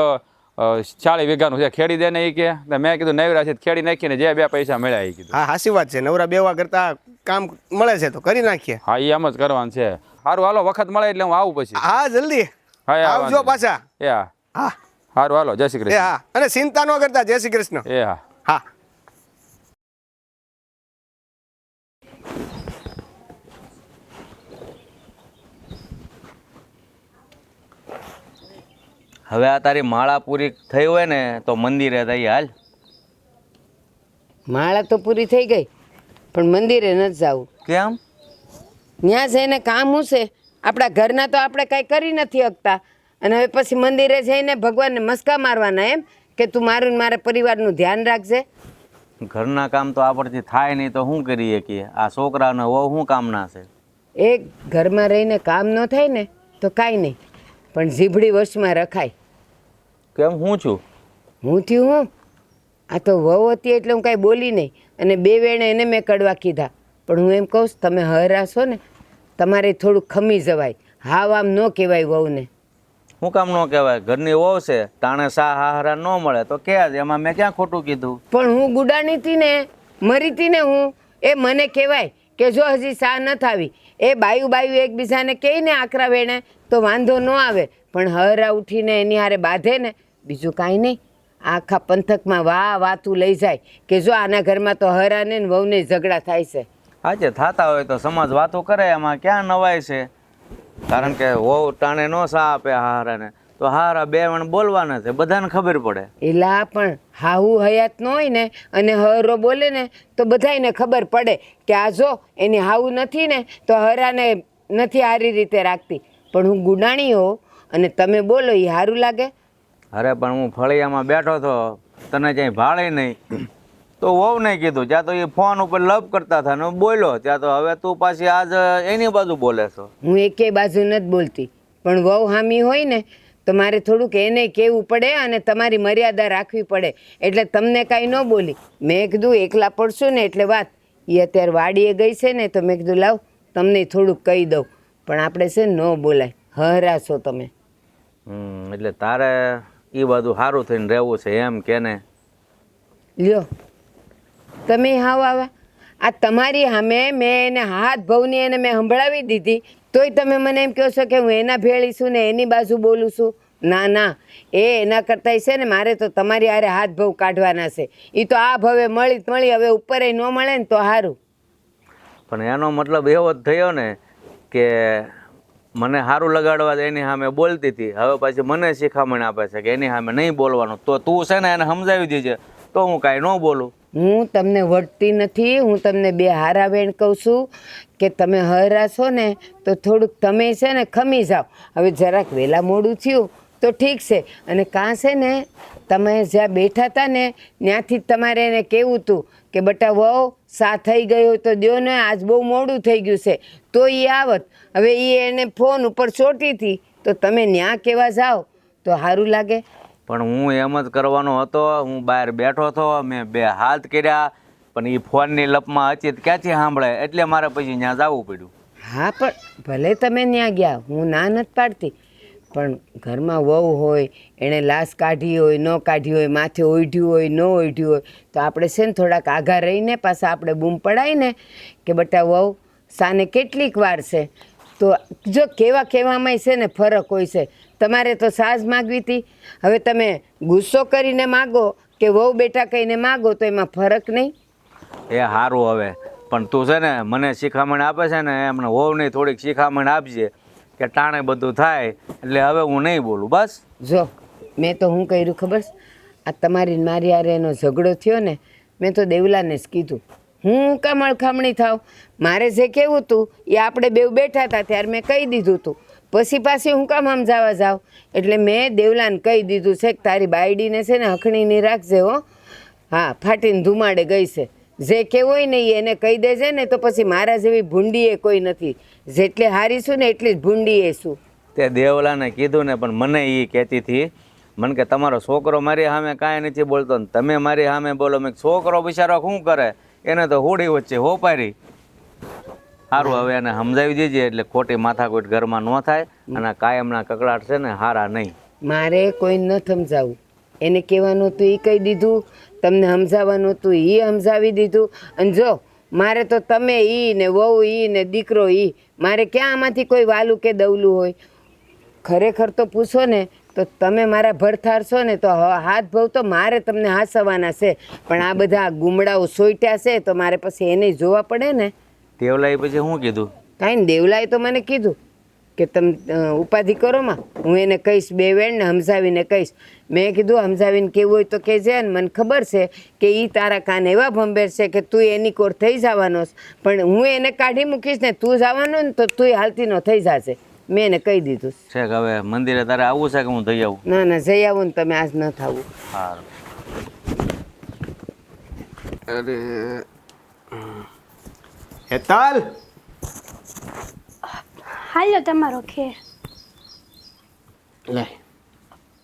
40 વીઘાનું છે ખેડી દે ને એ કે. મેં કીધું નવરા છે ખેડી નાખીને જે 2 પૈસા મળ્યા એ કીધું. હા હાસી વાત છે, નવરા બેવા કરતા કામ મળે છે તો કરી નાખીએ. હા એ એમ જ કરવાનું છે. સારું હાલો, વખત મળે એટલે હું આવું પછી. હા જલ્દી હા આવજો પાછા. હા હા સારું હાલો, જય શ્રી એ કૃષ્ણ. હા, અને ચિંતા ન કરતા. જય શ્રી કૃષ્ણ. એ હા. હા. હવે આ તારી માળા પૂરી થઈ હોય ને તો મંદિરે જઈએ હાલ. માળા તો પૂરી થઈ ગઈ, પણ મંદિરે નથી જવું. કેમ? ત્યાં જઈને કામ શું છે? આપણા ઘરના તો આપણે કાંઈ કરી નથી શકતા, અને હવે પછી મંદિરે જઈને ભગવાનને મસ્કા મારવાના એમ કે તું મારું ને મારા પરિવારનું ધ્યાન રાખજે. ઘરના કામ તો આપણથી થાય નહીં તો શું કરીએ કે આ છોકરાને વહુ શું કામના છે? એ ઘરમાં રહીને કામ ન થાય ને તો કાંઈ નહીં, પણ જીભડી વશમાં રખાય. કેમ હું છું? હું થયું હું? આ તો વહુ હતી એટલે હું કાંઈ બોલી નહીં, અને બે વેણે એને મેં કડવા કીધા. પણ હું એમ કહું તમે હરાશો ને, તમારે થોડુંક ખમી જવાય. હાવ આમ ન કહેવાય વહુને. શું કામ ન કહેવાય? ઘરની વહુ છે, તાણે સા હાહરા ન મળે તો કે જ, એમાં મેં ક્યાં ખોટું કીધું? પણ હું ગુડાણી હતી ને, મરી હતી ને હું, એ મને કહેવાય કે જો હજી સા નથી આવી. એ બાયું એકબીજાને કહે ને આકરા વેણે તો વાંધો ન આવે, પણ હરા ઉઠીને એની હારે બાંધે ને, બીજું કાંઈ નહીં. આખા પંથકમાં વાતું લઈ જાય કે જો આના ઘરમાં તો હરાને ને વહુને ઝઘડા થાય છે. આજે થતા હોય તો સમાજ વાતો કરે, એમાં ક્યાં નવાય છે? કારણ કે વહુ ટાણે ન સા આપે હારાને તો હારા બે વણ બોલવાના છે, બધાને ખબર પડે. એલા પણ હાહુ હયાત ન હોય ને અને હરો બોલે ને તો બધાયને ખબર પડે કે આ જો એની હાહુ નથી ને તો હરાને નથી સારી રીતે રાખતી. પણ હું ગુડાણી હોઉં અને તમે બોલો એ સારું લાગે? અરે પણ હું ફળિયામાં બેઠો હતો, તને ક્યાંય ભાળે નહીં તો વહુ નહીં કીધું, ત્યાં તો એ ફોન ઉપર લપ કરતા હતા ને બોલ્યો, ત્યાં તો હવે તું પાછી આજ એની બાજુ બોલે છો. હું એકેય બાજુ નથી બોલતી, પણ વહુ હામી હોય ને તો મારે થોડુંક એને કહેવું પડે અને તમારી મર્યાદા રાખવી પડે. એટલે તમને કાંઈ ન બોલી. મેં કીધું એકલા પડશું ને એટલે વાત. એ અત્યારે વાડીએ ગઈ છે ને તો મેં કીધું લાવ તમને થોડુંક કહી દઉં, પણ આપણે છે ને ન બોલાય. હરાશો તમે. એટલે તારે એ બધું સારું થઈને રહેવું છે એમ કે ને? લ્યો તમે હાવ આવા આ તમારી સામે મેં એને હાથ ભવની એને મેં સંભળાવી દીધી, તોય તમે મને એમ કહો છો કે હું એના ભેળી છું ને એની બાજુ બોલું છું. ના ના, એ એના કરતાં છે ને મારે તો તમારી હારે હાથ ભવ કાઢવાના છે. એ તો આ ભવે મળી હવે ઉપર ન મળે ને તો સારું. પણ એનો મતલબ એવો જ થયો ને કે મને સારું લગાડવા જ એની સામે બોલતી હતી, હવે પછી મને શિખામણ આપે છે કે એની સામે નહીં બોલવાનું. તો તું છે ને એને સમજાવી દેજે તો હું કાંઈ ન બોલું. હું તમને વટતી નથી, હું તમને બે હારા વેણ કહું છું કે તમે હરાશો ને તો થોડુંક તમે છે ને ખમી જાઓ. હવે જરાક વહેલા મોડું થયું તો ઠીક છે, અને કાં છે ને તમે જ્યાં બેઠા હતા ને ત્યાંથી જ તમારે એને કહેવું હતું કે બટા વહુ સા થઈ ગયો હોય તો દ્યો ને, આજ બહુ મોડું થઈ ગયું છે તો એ આવત. હવે એ એને ફોન ઉપર ચોટી હતી તો તમે ન્યા કહેવા જાઓ તો સારું લાગે? પણ હું એમ જ કરવાનો હતો, હું બહાર બેઠો હતો, મેં બે હાથ કર્યા, પણ એ ફોનની લપમાં હતી ક્યાંથી સાંભળે, એટલે મારે પછી ત્યાં જવું પડ્યું. હા પણ ભલે તમે ત્યાં ગયા, હું ના નથી પાડતી, પણ ઘરમાં વહુ હોય, એણે લાશ કાઢી હોય ન કાઢી હોય, માથે ઓઢ્યું હોય ન ઓઢ્યું હોય, તો આપણે છે ને થોડાક આઘા રહીને પાછા આપણે બૂમ પડાય ને કે બટા વહુ સાને કેટલીક વાર છે. તો જો કહેવામાં છે ને ફરક હોય છે. તમારે તો સાજ માગવી હતી, હવે તમે ગુસ્સો કરીને માગો કે વહુ બેટા કહીને માગો તો એમાં ફરક નહીં. એ સારું હવે, પણ તું છે ને મને શિખામણ આપે છે ને એમને વહુને થોડીક શિખામણ આપજે કે ટાણે બધું થાય, એટલે હવે હું નહીં બોલું બસ. જો મેં તો શું કર્યું ખબર છે? આ તમારી મારી હારે એનો ઝઘડો થયો ને, મેં તો દેવલાને જ કીધું. હું કામ અળખામણી થાવ? મારે જે કહેવું હતું એ આપણે બેવ બેઠા હતા ત્યારે મેં કહી દીધું હતું, પછી પાછી હું કામ સમજાવવા જાઉં? એટલે મેં દેવલાને કહી દીધું છે કે તારી બાયડીને છે ને હખણીની રાખજે હો. હા, ફાટીને ધુમાડે ગઈ છે. જે કહેવું હોય ને એ એને કહી દેજે ને, તો પછી મારા જેવી ભૂંડીએ કોઈ નથી. જેટલી હારી છું ને એટલી જ ભૂંડીએ છું. તે દેવલાને કીધું ને, પણ મને એ કહેતી હતી, મને કે તમારો છોકરો મારી સામે કાંઈ નથી બોલતો ને તમે મારી સામે બોલો. મેં છોકરો બિચારો શું કરે, એને તો હોડી વચ્ચે હોપારી. સારું હવે એને સમજાવી દેજે એટલે ખોટી માથાકૂટ ઘરમાં ન થાય, અને કાયમના કકડાટ છે ને હારા નહીં. મારે કોઈ ન સમજાવું, એને કહેવાનું હતું એ કહી દીધું, તમને સમજાવવાનું હતું એ સમજાવી દીધું. અને જો મારે તો તમે ઈ ને વહુ ઈ ને દીકરો ઈ, મારે ક્યાં આમાંથી કોઈ વાલું કે દવલું હોય? ખરેખર તો પૂછો ને તો તમે મારા ભરથાર છો ને, તો હાથ ભવ તો મારે તમને હાસવાના છે. પણ આ બધા ગુમડાઓ સોઈટ્યા છે તો મારે પછી એને જોવા પડે ને. દેવલાએ પછી શું કીધું? કાંઈ ને, દેવલાએ તો મને કીધું કે તમે ઉપાધિ કરો માં, હું એને કહીશ, બે વેણને સમજાવીને કહીશ. મેં કીધું સમજાવીને કેવું હોય તો કહેજે ને, મને ખબર છે કે એ તારા કાન એવા ભંભેર છે કે તું એની કોર થઈ જવાનો છે. પણ હું એને કાઢી મૂકીશ ને, તું જવાનો ને તો તું હાલતી ન થઈ જશે. મેં એને કહી દીધું છે કે હવે મંદિરે તારે આવવું છે કે હું જઈ આવું? ના ના, જઈ આવો ને તમે, આજ ન થવું. સારું. હેતલ, હાલ્યો તમારો ખેર. લે.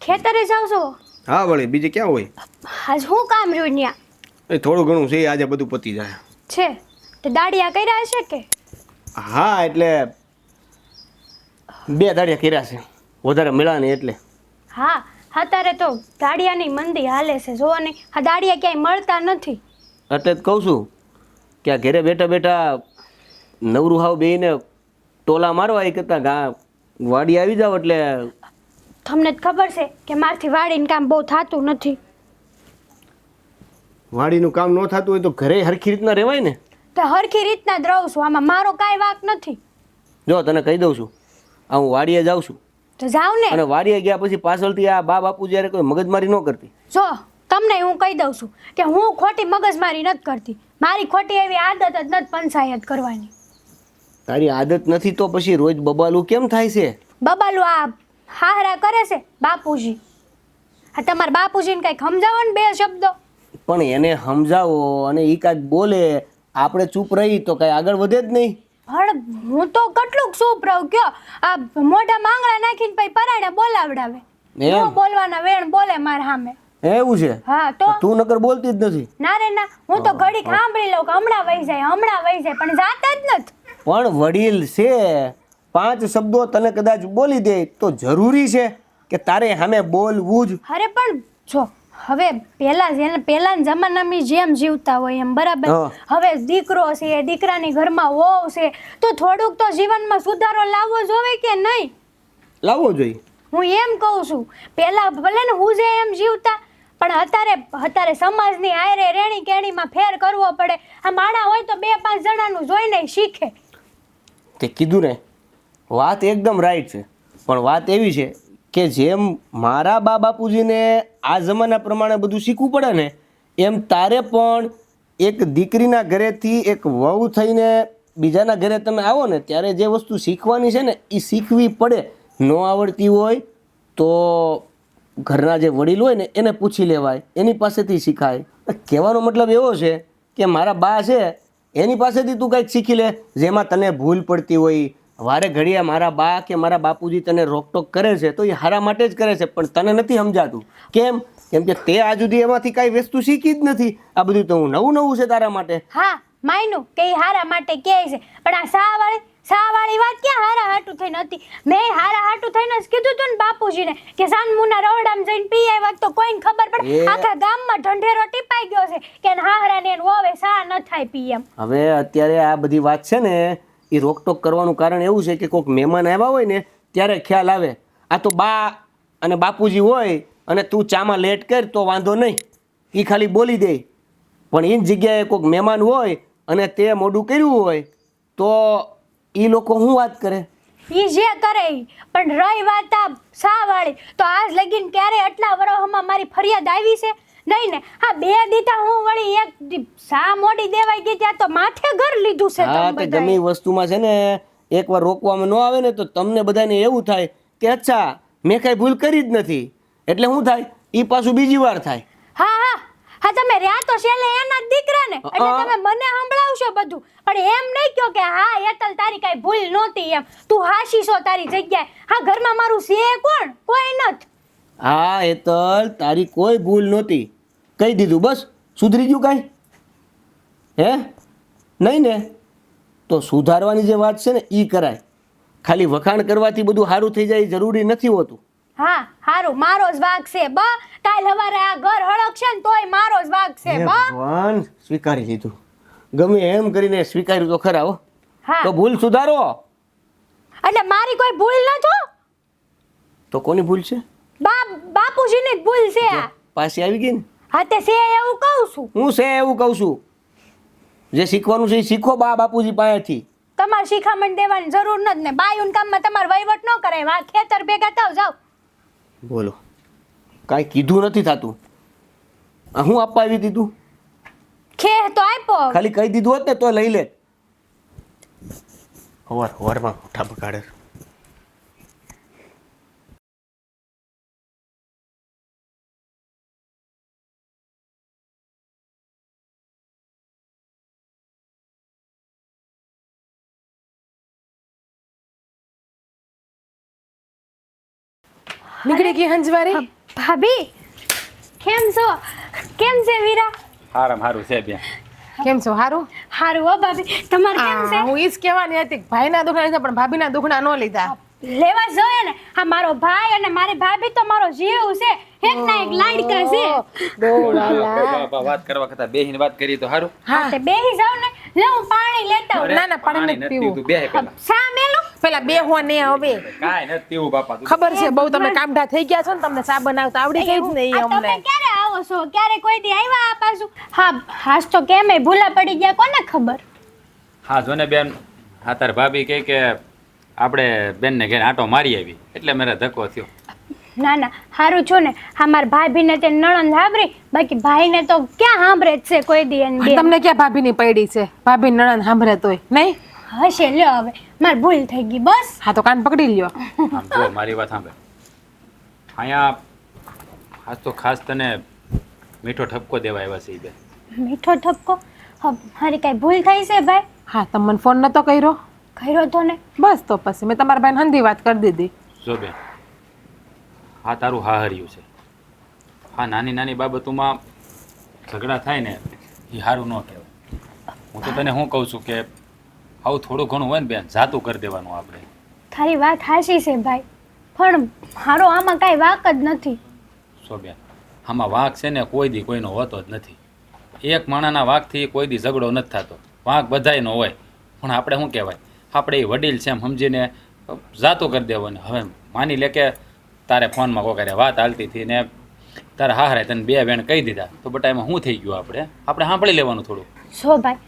ખેતરે જાવ છો? હા વળી, બીજે ક્યાં હોય? આજ હું કામ રહ્યું ન્યા એ થોડું ઘણું છે, આજે બધું પતી જાય. છે તે દાડિયા કર્યા હશે કે? હા, એટલે 2 દાડિયા કર્યા છે, વધારે મળ્યા નહીં એટલે. હા, અત્યારે તો દાડિયાની મંદી હાલે છે, જોવો નહીં. આ દાડિયા ક્યાંય મળતા નથી. એટલે જ કહું છું કે આ ઘરે બેઠા બેઠા નવરું હાવ બેને ટોલા મારવા એ કરતાં વાડી આવી જાવ એટલે. તમને જ ખબર છે કે મારથી વાડીનું કામ બહુ થતું નથી. વાડીનું કામ ન થતું હોય તો ઘરે હરખી રીતના રહેવાય ને. તો હરખી રીતના જ રહું છું, આમાં મારો કાંઈ વાંક નથી. જો તને કહી દઉં છું, આ હું વાડીએ જાઉં છું, તો જાવ ને. અને વાડીએ ગયા પછી પાછળથી આ બાપુ જ્યારે કોઈ મગજમારી ન કરતી. જો તમને હું કહી દઉં છું કે હું ખોટી મગજમારી નથી કરતી. મારી ખોટી એવી આદત જ નથી પંચાયત કરવાની. તારી આદત નથી તો પછી રોજ બબાલું કેમ થાય છે? બબાલું આ હાહરા કરે છે બાપુજી. આ તમારા બાપુજીને કંઈક સમજાવો ને 2 શબ્દો. પણ એને સમજાવો અને એ કાંઈક બોલે, આપણે ચૂપ રહી તો કાંઈ આગળ વધે જ નહીં. પણ હું તો કેટલુંક ચૂપ રહું કયો. આ મોઢા માંગડા નાખીને પછી પરાણે બોલાવડાવે. નો બોલવાના વેણ બોલે મારા સામે. એવું છે? હા તો તું નકર બોલતી જ નથી. ના રે ના, હું તો ઘડીક સાંભળી લઉં કે હમણાં વહી જાય, પણ જાતા જ નથી. પણ વડીલ છે, 5 શબ્દો તને કદાચ બોલી દે તો જરૂરી છે કે તારે સામે બોલવું જ. અરે પણ જો હવે પહેલાના જમાનામાં જેમ જીવતા હોય એમ, બરાબર. હવે દીકરો છે, દીકરાની ઘરમાં વહુ છે, તો થોડુંક તો જીવનમાં સુધારો લાવવો જોવે કે નહીં? લાવવો જોઈએ. હું એમ કહું છું, પહેલા ભલે ને હું જે એમ જીવતા, પણ અત્યારે સમાજની આયરે રેણી કેણીમાં ફેર કરવો પડે. આ માણા હોય તો 2-5 જણાનું જોઈને શીખે. તે કીધું ને, વાત એકદમ રાઈટ છે. પણ વાત એવી છે કે જેમ મારા બાપુજીને આ જમાના પ્રમાણે બધું શીખવું પડે ને, એમ તારે પણ એક દીકરીના ઘરેથી એક વહુ થઈને બીજાના ઘરે તમે આવો ને, ત્યારે જે વસ્તુ શીખવાની છે ને એ શીખવી પડે. ન આવડતી હોય તો ઘરના જે વડીલ હોય ને એને પૂછી લેવાય, એની પાસેથી શીખાય. કહેવાનો મતલબ એવો છે કે મારા બા છે એની પાસેથી તું કંઈક શીખી લે, જેમાં તને ભૂલ પડતી હોય. વારે ઘડીએ મારા બા કે મારા બાપુજી તને રોકટોક કરે છે તો એ હારા માટે જ કરે છે, પણ તને નથી સમજાતું. કેમ? કેમ કે તે આજ સુધી એમાંથી કાંઈ વસ્તુ શીખી જ નથી. આ બધું તો નવું છે તારા માટે. હા માયનું કે હારા માટે કહે છે, પણ આ સાવાળી વાત ક્યાં હારા હાટું થઈને હતી? મેં હારા હાટું થઈને જ કીધું તું ને બાપુજીને કે સાનમુના રવડામાં જઈને પી આવ્યા તો કોઈને ખબર પડે. આખા ગામમાં ઢંઢેરો ટીપાઈ ગયો છે કે હારા ને હોવે સા ન થાય પી એમ. હવે અત્યારે આ બધી વાત છે ને એ રોકટોક કરવાનું કારણ એવું છે કે કોઈક મહેમાન આવ્યા હોય ને ત્યારે ખ્યાલ આવે. આ તો બા અને બાપુજી હોય અને તું ચામાં લેટ કર તો વાંધો નહીં, એ ખાલી બોલી દે. પણ એની જગ્યાએ કોઈક મહેમાન હોય અને તે મોઢું કર્યું હોય તો એ લોકો શું વાત કરે? ઈ જે કરે ઈ. પણ રહી વાત આ સાવાળી, તો આજ લગીન ક્યારે આટલા વર્ષમાં મારી ફરિયાદ આવી છે નહીં ને? હા 2 દીધા હું વળી એક સા મોડી દેવાઈ ગઈ ત્યાં તો માથે ઘર લીધું છે. હા તો ગમે એ વસ્તુમાં છે ને એકવાર રોકવામાં ન આવે ને તો તમને બધાને એવું થાય કે અચ્છા મેં કાંઈ ભૂલ કરી જ નથી, એટલે શું થાય એ પાછું બીજી વાર થાય. હા તમે રહ્યા તો છેલ્લે એના જ દીકરા ને, એટલે તમે મને સંભળાવશો બધું, પણ એમ નહીં કહો કે હા હેતલ તારી કાંઈ ભૂલ નહોતી એમ, તું હાશી છો તારી જગ્યાએ. હા ઘરમાં મારું છે કોણ? કોઈ નથી. હા હેતલ તારી કોઈ ભૂલ નહોતી, કહી દીધું બસ. સુધરી ગયું કાંઈ? હે નહીં ને? તો સુધારવાની જે વાત છે ને એ કરાય. ખાલી વખાણ કરવાથી બધું સારું થઈ જાય જરૂરી નથી હોતું. હા હારું, મારો જ વાગ છે બા. કાલ સવારે આ ઘર હળકશે ને તોય મારો જ વાગ છે બા. ભગવાન સ્વીકારી લીધું, ગમે એમ કરીને સ્વીકાર્યું તો ખરા. હો હા તો ભૂલ સુધારો. એટલે મારી કોઈ ભૂલ ન તો કોની ભૂલ છે? ભાભીની જ ભૂલ છે આ. પાછી આવી ગઈ ને હા તે છે એવું કહું છું. હું છે એવું કહું છું જે શીખવાનું છે એ શીખો બા બાપુજી પાસેથી. તમારે શિખામણ દેવાની જરૂર નથી ને બાયુન કામમાં તમારે વહીવટ ન કરાય. વા ખેતર ભેગા થાવ જાવ. બોલો કાંઈ કીધું નથી થતું. હું આપવા આવી હતી તું ખે તો આપ્યો. ખાલી કહી દીધું હોત ને તો લઈ લે. હવારમાં મોટા બગાડે. નીકળી ગઈ હંજવારી. ભાભી કેમ છો? કેમ છે વીરા? હારામ હારું છે બેન. કેમ છો? હારું. હારું હો ભાભી. તમારે કેમ છે? હું ઈ જ કહેવાની હતી કે ભાઈના દુખણા લીધા પણ ભાભીના દુખણા ન લીધા. લેવા જોઈએ ને. હા મારો ભાઈ અને મારી ભાભી તો મારો જીવ છે. એક ના એક લાડકા છે. વાત કરવા કરતા બેહીને વાત કરીએ તો હારું. હા તે બેહી જાવ ને. લે હું પાણી લેતા આવું. ના ના પાણી નથી પીવું. તું બેહે પેલા. સા મેલું. પેલા બે હો ને હવે કાંઈ નથી પીવું બાપા. તું ખબર છે બહુ તમે કામઢા થઈ ગયા છો ને તમને ચા બનાવતા આવડી ગઈ જ નહીં આ તમે અમને. ક્યારે આવો છો? ક્યારે કોઈ દી આવ્યા આ પાછું? હા હાસ તો કેમે ભૂલા પડી ગયા કોને ખબર. હા જોને બેન હા તાર ભાભી કહે કે આપણે બેનને ઘેર આંટો મારી આવી એટલે મારે ધક્કો થયો. ના ના હારું છો ને. હા મારા ભાભીને તે નણંદ સાંભળી બાકી ભાઈને તો ક્યાં સાંભળે જ છે કોઈ દી એને બે. તમને ક્યાં ભાભીની પડી છે? ભાભી નણંદ સાંભળે તોય નહીં. હશે લ્યો હવે મારી ભૂલ થઈ ગઈ બસ. હા તો કાન પકડી લ્યો. આમ જો મારી વાત સાંભળ અહીંયા આજ તો ખાસ તને મીઠો ઠપકો દેવા આવ્યા છે ઈ બેન. મીઠો ઠપકો? મારી કઈ ભૂલ થઈ છે ભાઈ? હા તમે મને ફોન નતો કર્યો. કર્યો તો ને. બસ તો પછી મેં તમારા ભાઈને હંધી વાત કરી દીધી. જો બેન હા તારું હા હર્યું છે. હા નાની નાની બાબતોમાં ઝઘડા થાય ને એ સારું ન કહેવાય. હું તો તને શું કહું છું કે આવું થોડું ઘણું હોય ને બેન જાતું કરી દેવાનું આપણે. તારી વાત હાચી છે ભાઈ પણ મારો આમાં કાંઈ વાક જ નથી. સો બેન આમાં વાંક છે ને કોઈ દી કોઈનો હોતો જ નથી. એક માણાના વાંકથી કોઈ દી ઝઘડો નથી થતો. વાંક બધાયનો હોય પણ આપણે શું કહેવાય આપણે એ વડીલ છે એમ સમજીને જાતું કરી દેવાનું. હવે માની લે કે તારે ફોનમાં કોઈ વાત હાલતી હતી ને તારે હારે તને બે વેણ કહી દીધા તો બટા એમાં શું થઈ ગયું? આપણે સાંભળી લેવાનું થોડું. જો ભાઈ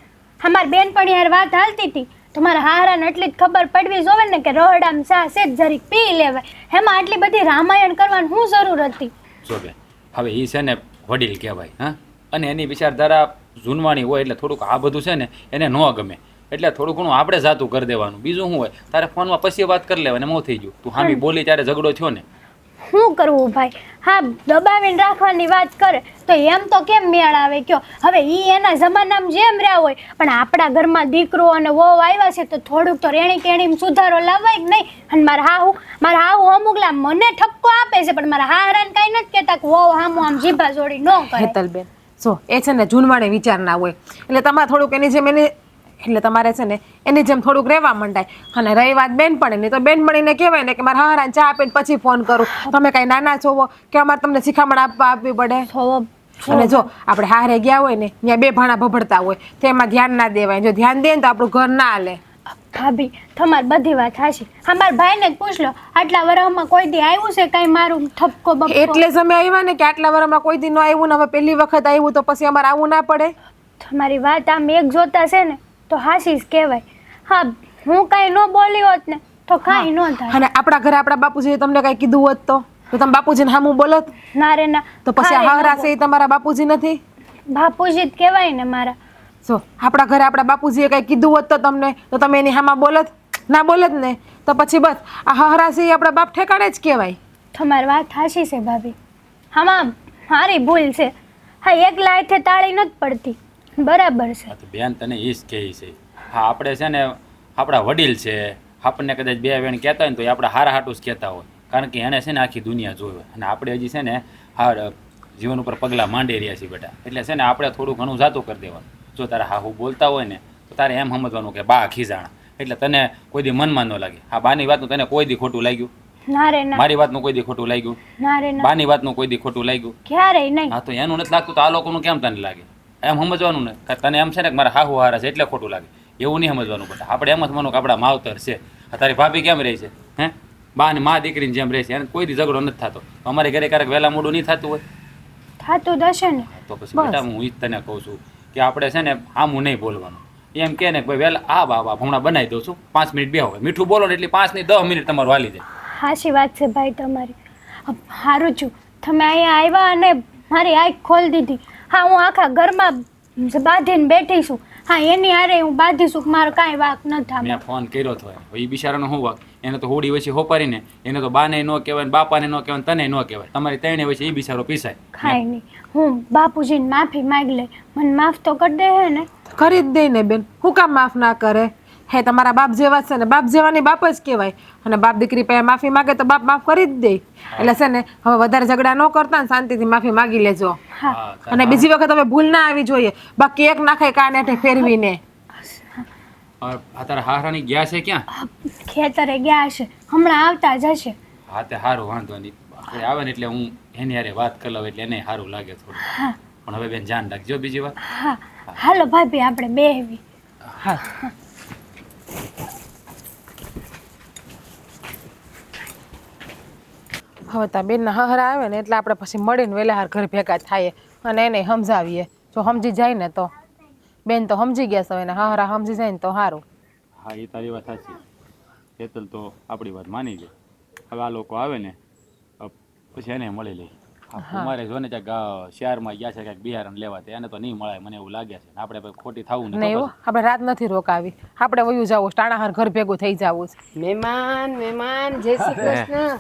અમારી બેનપણી યાર વાત હાલતી હતી તમારા હારાને એટલી જ ખબર પડવી જોવે ને કે રોહડામ ચા સેજ જરીક પી લેવાય. એમાં આટલી બધી રામાયણ કરવાની શું જરૂર હતી? જો બેન હવે એ છે ને વડીલ કહેવાય હા અને એની વિચારધારા જૂનવાણી હોય એટલે થોડુંક આ બધું છે ને એને ન ગમે એટલે થોડું ઘણું આપણે જાતું કરી દેવાનું. બીજું શું હોય તારે ફોનમાં પછી વાત કરી લેવાની એમાં થઈ ગયું. તું હામી બોલી ત્યારે ઝઘડો થયો ને શું કરવું ભાઈ? હા દબાવીને રાખવાની વાત કરે તો એમ તો કેમ મેળ આવે કયો? હવે ઈ એના જમાનામાં જેમ રહ્યા હોય પણ આપણા ઘરમાં દીકરો અને વહુ આવ્યા છે તો થોડુંક તો રેણી કેણીમાં સુધારો લાવાય કે નહીં? અને મારા હાહુ અમુકલા મને ઠપકો આપે છે પણ મારા હારાને કાંઈ નથી કહેતા કે વહુ હામું આમ જીભા જોડી ન કરે. હેતલબેન જો એ છે ને જૂનવાણી વિચાર ના હોય એટલે તમારે થોડુંક એની જેમ એટલે તમારે છે ને એની જેમ થોડુંક રહેવા માંડાય. અને રહી વાત બેનપણીની તો બેનપણીને કહેવાય ને કે મારા હારાને ચા આપીને પછી ફોન કરું. તમે કાંઈ નાના છો કે અમારે તમને શિખામણ આપવી પડે? અને જો આપણે હારે ગયા હોય ને ત્યાં બે ભાણા ભભડતા હોય તો એમાં ધ્યાન ના દેવાય. જો ધ્યાન દે ને તો આપણું ઘર ના હાલે. ભાભી તમારી બધી વાત હાચી. અમારા ભાઈને જ પૂછ લો આટલા વર્ષમાં કોઈ દી આવ્યું છે કાંઈ મારું ઠપકો બપકો? એટલે જ અમે આવ્યા ને કે આટલા વર્ષમાં કોઈ દી ન આવ્યું ને હવે પહેલી વખત આવ્યું તો પછી અમારે આવવું ના પડે? તમારી વાત આમ એક જોતા છે ને તો હાસી જ કહેવાય. હા હું કાંઈ ન બોલી હોત ને તો કાંઈ ન થાય. અને આપણા ઘરે આપણા બાપુજીએ તમને કાંઈ કીધું હોત તો તમે બાપુજીને સામું બોલત? ના રે ના. તો પછી આ હારા છે એ તમારા બાપુજી નથી? બાપુજી જ કહેવાય ને મારા. જો આપણા ઘરે આપણા બાપુજીએ કાંઈ કીધું હોત તો તમને તો તમે એની સામા બોલત? ના બોલત ને તો પછી બસ આ હારા છે એ આપણા બાપ ઠેકાણે જ કહેવાય. તમારી વાત હાચી છે ભાભી. આમાં મારી ભૂલ છે. હા એકલા હાથે તાળી નથી પડતી. બરાબર છે. તો બેન તને એ જ કહે છે. હા આપણે છે ને આપણા વડીલ છે આપણને કદાચ બે વેણ કહેતા હોય ને તો એ આપણા હારા હાટું જ કહેતા હોય કારણ કે એને છે ને આખી દુનિયા જોવે અને આપણે હજી છે ને હા જીવન ઉપર પગલાં માંડી રહ્યા છીએ બેટા. એટલે છે ને આપણે થોડું ઘણું જાતું કરી દેવાનું. જો તારા હાહુ બોલતા હોય ને તો તારે એમ સમજવાનું કે બા ખીજાણા એટલે તને કોઈ દી મનમાં ન લાગે. હા બાની વાતનું તને કોઈ દી ખોટું લાગ્યું? ના રે ના. મારી વાતનું કોઈ દી ખોટું લાગ્યું? ના રે ના. બાની વાતનું કોઈ દી ખોટું લાગ્યું? ક્યારેય નહીં. હા તો એનું નથી લાગતું તો આ લોકોનું કેમ તને લાગે? એમ સમજવાનું ને કે તને એમ છે ને કે મારા હાહુ હારા છે એટલે ખોટું લાગે એવું નહીં સમજવાનું બેટા. આપણે એમ જ માનું કે આપણા માવતર છે. તારી ભાભી કેમ રહી છે હે બા ને મા દીકરીની જેમ રહેશે એને કોઈ દી ઝઘડો નથી થતો અમારે ઘરે ક્યારેક વહેલા મોડું નહીં થતું હોય થાતું જ હશે ને. તો પછી બેટા હું ઈ જ તને કહું છું કે આપણે છે ને આમું નહીં બોલવાનું એમ કે ને ભાઈ વહેલા આ બા હમણાં બનાવી દઉં છું 5 મિનિટ બેહો મીઠું બોલો ને એટલે 5 ની 10 મિનિટ તમારું હાલી જાય. હાચી વાત છે ભાઈ તમારી. સારું છું તમે અહીંયા આવ્યા અને મારી આંખ ખોલી દીધી. હા હું આખા ઘરમાં બાંધીને બેઠી છું. હા એની હારે હું બાંધીશું કે મારો કાંઈ વાંક ન થાય. મેં ફોન કર્યો હતો એ બિચારાનો શું વાક એને તો હોડી વચ્ચે હોપારીને એને તો બાને ન કહેવાય ને બાપાને ન કહેવાય તને ન કહેવાય તમારી ત્રણે વચ્ચે એ બિચારો પીસાય. કાંઈ નહીં હું બાપુજીને માફી માંગી લે મને માફ તો કરી દે હે ને. કરી જ દઈ ને બેન, હું કામ માફ ના કરે? હે તમારા બાપ જેવા છે ને, બાપ જેવાની બાપ જ કહેવાય. અને બાપ દીકરી પાસે માફી માગે તો બાપ માફ કરી જ દે. એટલે છે ને હવે વધારે ઝઘડા ન કરતા ને શાંતિથી માફી માગી લેજો. અને બીજી વખત હવે ભૂલ ના આવી જોઈએ. બાકી એક નાખે કાને ફેરવીને. આ તારા હારાની ગયા છે ક્યાં? ખેતરે ગયા હશે, હમણાં આવતા જ હશે. હા તે સારું વાંધો નહીં આપણે આવે ને એટલે હું એની હારે વાત કરી લઉં એટલે એને સારું લાગે થોડું. પણ હવે બેન ધ્યાન રાખજો બીજી વાત. હા હાલો ભાભી આપણે બેહવી. હા હવે તાર બેનના હહરા આવે ને એટલે આપણે પછી મળીને વહેલા હાર ઘર ભેગા થાય અને એને સમજાવીએ. જો સમજી જાય ને તો બેન તો સમજી ગયા છે, એને હહરા સમજી જાય ને તો સારું. હા એ તારી વાત સાચી. હેતલ તો આપણી વાત માની ગઈ. હવે આ લોકો આવે ને પછી એને મળી લઈ. અમારે જો ને ક્યાંક શહેરમાં ગયા છે ક્યાંક બિહારને લેવા તે એને તો નહીં મળે મને એવું લાગે છે. આપણે પછી ખોટી થવું નહીં હો, આપણે રાત નથી રોકાવી. આપણે વયું જવું ટાણા હાર ઘર ભેગું થઈ જવું છે. મહેમાન મહેમાન જય શ્રી કૃષ્ણ.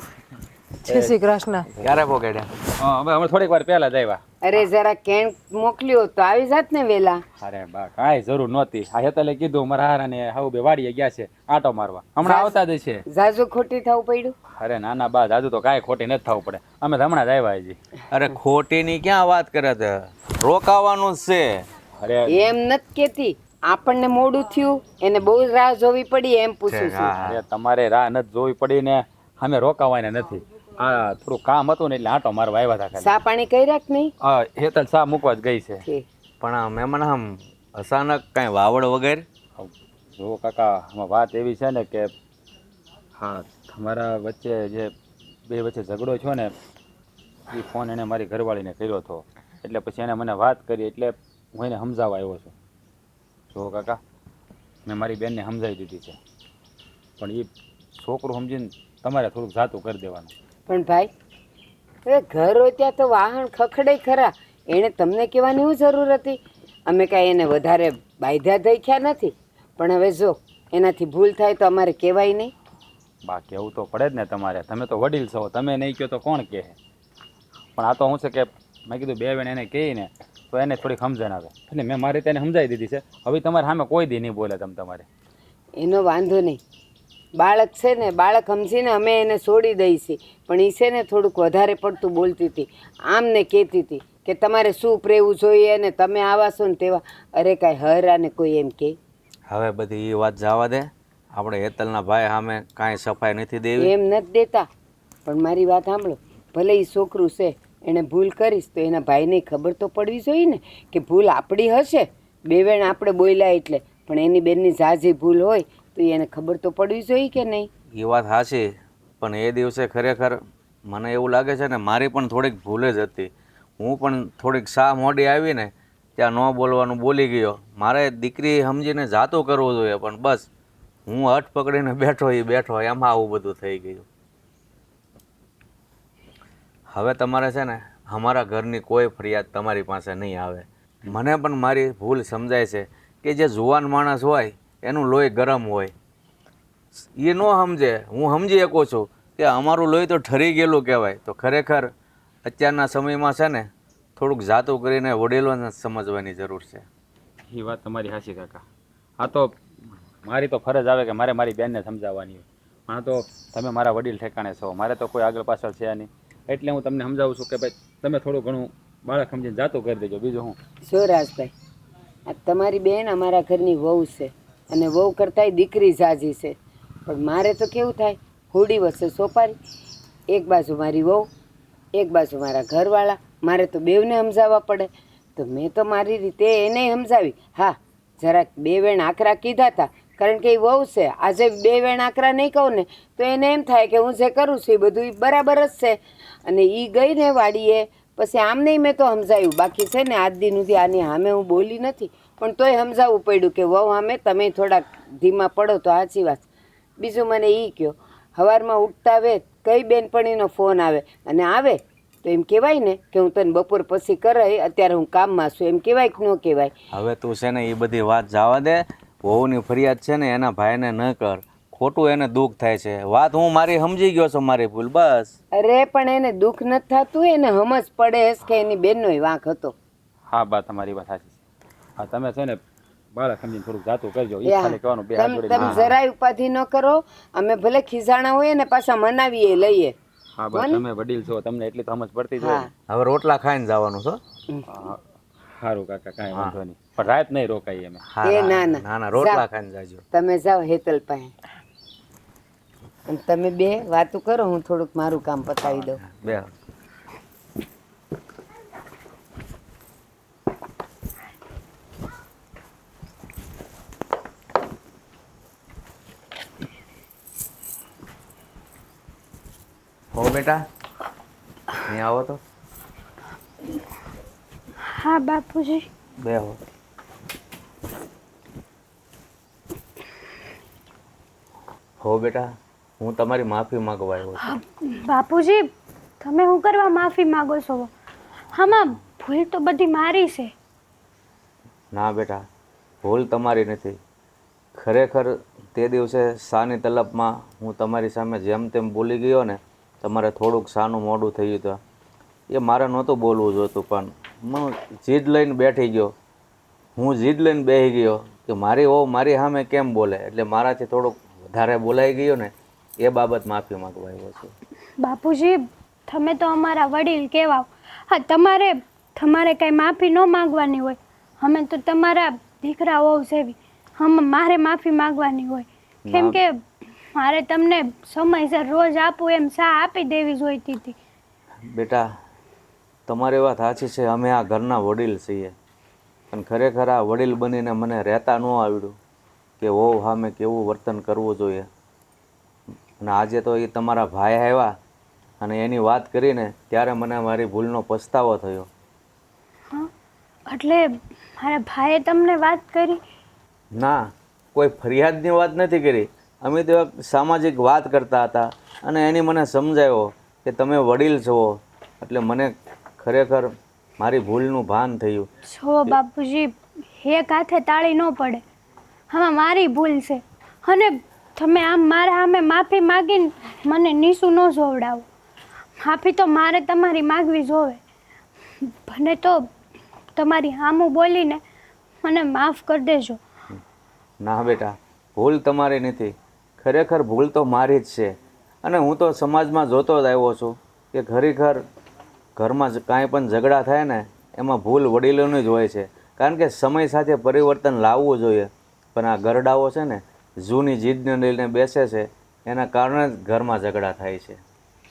જય શ્રી કૃષ્ણ. ક્યારે પોકેડ્યા? અમે થોડીક વાર પહેલા જ આવ્યા. અરે જરા કેમ મોકલ્યો તો આવી જાત ને વેલા. અરે બા કાંઈ જરૂર નહોતી. આ હેતલે કીધું મારા હારાને હાવ બે વાડીએ ગયા છે આટો મારવા, હમણાં આવતા જ છે. ઝાઝુ ખોટી થવું પડ્યું. અરે નાના બા દાદુ તો કાંઈ ખોટી નથી થવું પડે. અમે તો હમણાં જ આવ્યા હજી. અરે ખોટીની ક્યાં વાત કરે છે, રોકાવાનું જ છે. અરે એમ નથી કેતી, આપણને મોડું થયું એને બહુ રાહ જોવી પડી એમ પૂછું છું. અરે તમારે રાહ નથી જોવી પડી ને અમે રોકાવાને નથી. આ થોડું કામ હતું ને એટલે આટો મારવા આવ્યા હતા ખાલી. સા પાણી કર્યા કે નહીં? હા હેતલ સા મૂકવા જ ગઈ છે. ઠીક. પણ મહેમાન આમ અચાનક કાંઈ વાવડ વગેરે? જો કાકા આમાં વાત એવી છે ને કે હા તમારા વચ્ચે જે બે વચ્ચે ઝઘડો છો ને એ ફોન એને મારી ઘરવાળીને કર્યો હતો. એટલે પછી એને મને વાત કરી એટલે હું એને સમજાવવા આવ્યો છું. જો કાકા મેં મારી બેનને સમજાવી દીધી છે પણ એ છોકરું સમજીને તમારે થોડુંક જાતું કરી દેવાનું. પણ ભાઈ હવે ઘર હોય ત્યાં તો વાહન ખખડે ખરા. એણે તમને કહેવાની શું જરૂર હતી? અમે કાંઈ એને વધારે બાંધ્યા દખ્યા નથી. પણ હવે જો એનાથી ભૂલ થાય તો અમારે કહેવાય નહીં. બા કહેવું તો પડે જ ને તમારે. તમે તો વડીલ છો, તમે નહીં કહો તો કોણ કહે? પણ આ તો શું છે કે મેં કીધું બે બેન એને કહી ને તો એને થોડીક સમજણ આવે એટલે મેં મારી રીતે એને સમજાવી દીધી છે. હવે તમારે સામે કોઈ દી નહીં બોલે તમારે. એનો વાંધો નહીં. બાળક છે ને, બાળક સમજીને અમે એને છોડી દઈ છીએ. પણ એ છે ને થોડુંક વધારે પડતું બોલતી હતી. આમ ને કહેતી હતી કે તમારે શું પ્રેવું જોઈએ ને તમે આવા છો ને તેવા. અરે કાંઈ હરાને કોઈ એમ કહે? હવે બધી એ વાત જવા દે. આપણે હેતલના ભાઈ સામે કાંઈ સફાઈ નથી દેવી. એમ નથી દેતા. પણ મારી વાત સાંભળો, ભલે એ છોકરું છે એણે ભૂલ કરીશ તો એના ભાઈને ખબર તો પડવી જોઈએ ને કે ભૂલ આપણી હશે. બે વેણ આપણે બોલ્યા એટલે, પણ એની બેનની ઝાઝી ભૂલ હોય તો એને ખબર તો પડવી જોઈએ કે નહીં? એ વાત સાચી, પણ એ દિવસે ખરેખર મને એવું લાગે છે ને મારી પણ થોડીક ભૂલ જ હતી. હું પણ થોડીક સા મોડી આવી ને ત્યાં ન બોલવાનું બોલી ગયો. મારે દીકરી સમજીને જાતું કરવું જોઈએ પણ બસ હું હઠ પકડીને બેઠો એ બેઠો એમાં આવું બધું થઈ ગયું. હવે તમારે છે ને અમારા ઘરની કોઈ ફરિયાદ તમારી પાસે નહીં આવે. મને પણ મારી ભૂલ સમજાય છે કે જે જુવાન માણસ હોય એનું લોહી ગરમ હોય. એ ન સમજે, હું સમજી શકું છું કે અમારું લોહી તો ઠરી ગયેલું કહેવાય. તો ખરેખર અત્યારના સમયમાં છે ને થોડુંક જાતું કરીને વડીલોને સમજવાની જરૂર છે. એ વાત તમારી સાચી કાકા. આ તો મારી તો ફરજ આવે કે મારે મારી બેનને સમજાવવાની હોય. હા તો તમે મારા વડીલ ઠેકાણે છો, મારે તો કોઈ આગળ પાછળ છે નહીં. એટલે હું તમને સમજાવું છું કે ભાઈ તમે થોડું ઘણું બાળક સમજીને જાતું કરી દેજો. બીજું હું જો રાજભાઈ, આ તમારી બેન અમારા ઘરની વહુ છે અને વહુ કરતાંય દીકરી ઝાઝી છે. પણ મારે તો કેવું થાય, હોડી વચ્ચે સોપારી. એક બાજુ મારી વહુ, એક બાજુ મારા ઘરવાળા. મારે તો બેવને સમજાવવા પડે. તો મેં તો મારી રીતે એને સમજાવી. હા જરાક બે વેણ આકરા કીધા હતા કારણ કે એ વહુ છે. આજે બે વેણ આકરા નહીં કહું ને તો એને એમ થાય કે હું જે કરું છું એ બધું ઈ બરાબર જ છે. અને એ ગઈ ને વાડીએ પછી આમ નહીં મેં તો સમજાયું. બાકી છે ને આજ દી સુધી આની સામે હું બોલી નથી, પણ તોય સમજાવવું પડ્યું કે વહુ સામે તમે થોડાક ધીમા પડો તો સાચી વાત. બીજું મને એ કહો, સવારમાં ઉઠતા વેત કઈ બેનપણીનો ફોન આવે, અને આવે તો એમ કહેવાય ને કે હું તને બપોર પછી કરે, અત્યારે હું કામમાં છું, એમ કહેવાય કે ન કહેવાય? હવે તું છે ને એ બધી વાત જવા દે. વહુની ફરિયાદ છે ને એના ભાઈને ન કર, ખોટું એને દુઃખ થાય છે. વાત હું મારી સમજી ગયો છું, મારી ભૂલ બસ. અરે પણ એને દુઃખ નથી થતું, એને સમજ પડે કે એની બેનનો વાંક હતો. હા બા તમારી વાત સાચી છે. હા તમે છે ને બાળક સમજીને થોડુંક જાતું કરજો. એ ખાલી કહેવાનું બે હાથ જોડીને. તમે જરાય ઉપાધિ ન કરો. અમે ભલે ખીજાણા હોય ને પાછા મનાવીએ લઈએ. હા બા તમે વડીલ છો, તમને એટલી તો સમજ પડતી જ હોય ને. હવે રોટલા ખાઈને જવાનું છો. સારું કાકા કાંઈ વાંધો નહીં, પણ રાત નહીં રોકાઈએ અમે. એ ના ના ના ના, રોટલા ખાઈને જાજો. તમે જાઓ હેતલ પાસે, અને તમે બે વાતું કરો, હું થોડુંક મારું કામ પતાવી દઉં. બે હો બેટા, અહીં આવો તો. હા બાપુજી. બેહો. હો બેટા, હું તમારી માફી માંગવા આવ્યો છું. બાપુજી તમે શું કરવા માફી માંગો છો? આમાં ભૂલ તો બધી મારી છે. ના બેટા, ભૂલ તમારી નથી. ખરેખર તે દિવસે શાની તલબમાં હું તમારી સામે જેમ તેમ બોલી ગયો ને, તમારે થોડુંક શાનું મોડું થયું હતું. એ મારે નહોતું બોલવું જોતું, પણ હું જીદ લઈને બેઠી ગયો. હું જીદ લઈને બેસી ગયો કે મારી વહુ મારી સામે કેમ બોલે, એટલે મારાથી થોડુંક વધારે બોલાઈ ગયો ને, એ બાબત માફી માંગવા આવ્યો છું. બાપુજી તમે તો અમારા વડીલ કહેવાઓ. હા તમારે કાંઈ માફી ન માંગવાની હોય. અમે તો તમારા દીકરા હોવ સેવી, મારે માફી માંગવાની હોય. કેમ કે મારે તમને સમયસર રોજ આપું એમ સા આપી દેવી જોઈતી હતી. બેટા તમારી વાત સાચી છે, અમે આ ઘરના વડીલ છીએ, પણ ખરેખર આ વડીલ બનીને મને રહેતા ન આવડ્યું કે વહુ સામે કેવું વર્તન કરવું જોઈએ. અને આજે તો એ તમારા ભાઈ આવ્યા અને એની વાત કરીને ત્યારે મને મારી ભૂલનો પસ્તાવો થયો. હા એટલે મારા ભાઈએ તમને વાત કરી? ના, કોઈ ફરિયાદની વાત નથી કરી. અમે તો એક સામાજિક વાત કરતા હતા અને એની મને સમજાવ્યો કે તમે વડીલ છો, એટલે મને ખરેખર મારી ભૂલનું ભાન થયું. છો બાપુજી, એક હાથે તાળી ન પડે. આમાં મારી ભૂલ છે, અને તમે આમ મારા સામે માફી માગીને મને નીસું ન જોવડાવો. માફી તો મારે તમારી માગવી જોવે. ભલે તો તમારી સામું બોલીને મને માફ કરી દેજો. ના બેટા, ભૂલ તમારી નથી, ખરેખર ભૂલ તો મારી જ છે. અને હું તો સમાજમાં જોતો જ આવ્યો છું કે ખરેખર ઘરમાં કાંઈ પણ ઝઘડા થાય ને એમાં ભૂલ વડીલોની જ હોય છે. કારણ કે સમય સાથે પરિવર્તન લાવવું જોઈએ, પણ આ ગરડાઓ છે ને જૂની જીદને લઈને બેસે છે, એના કારણે જ ઘરમાં ઝઘડા થાય છે.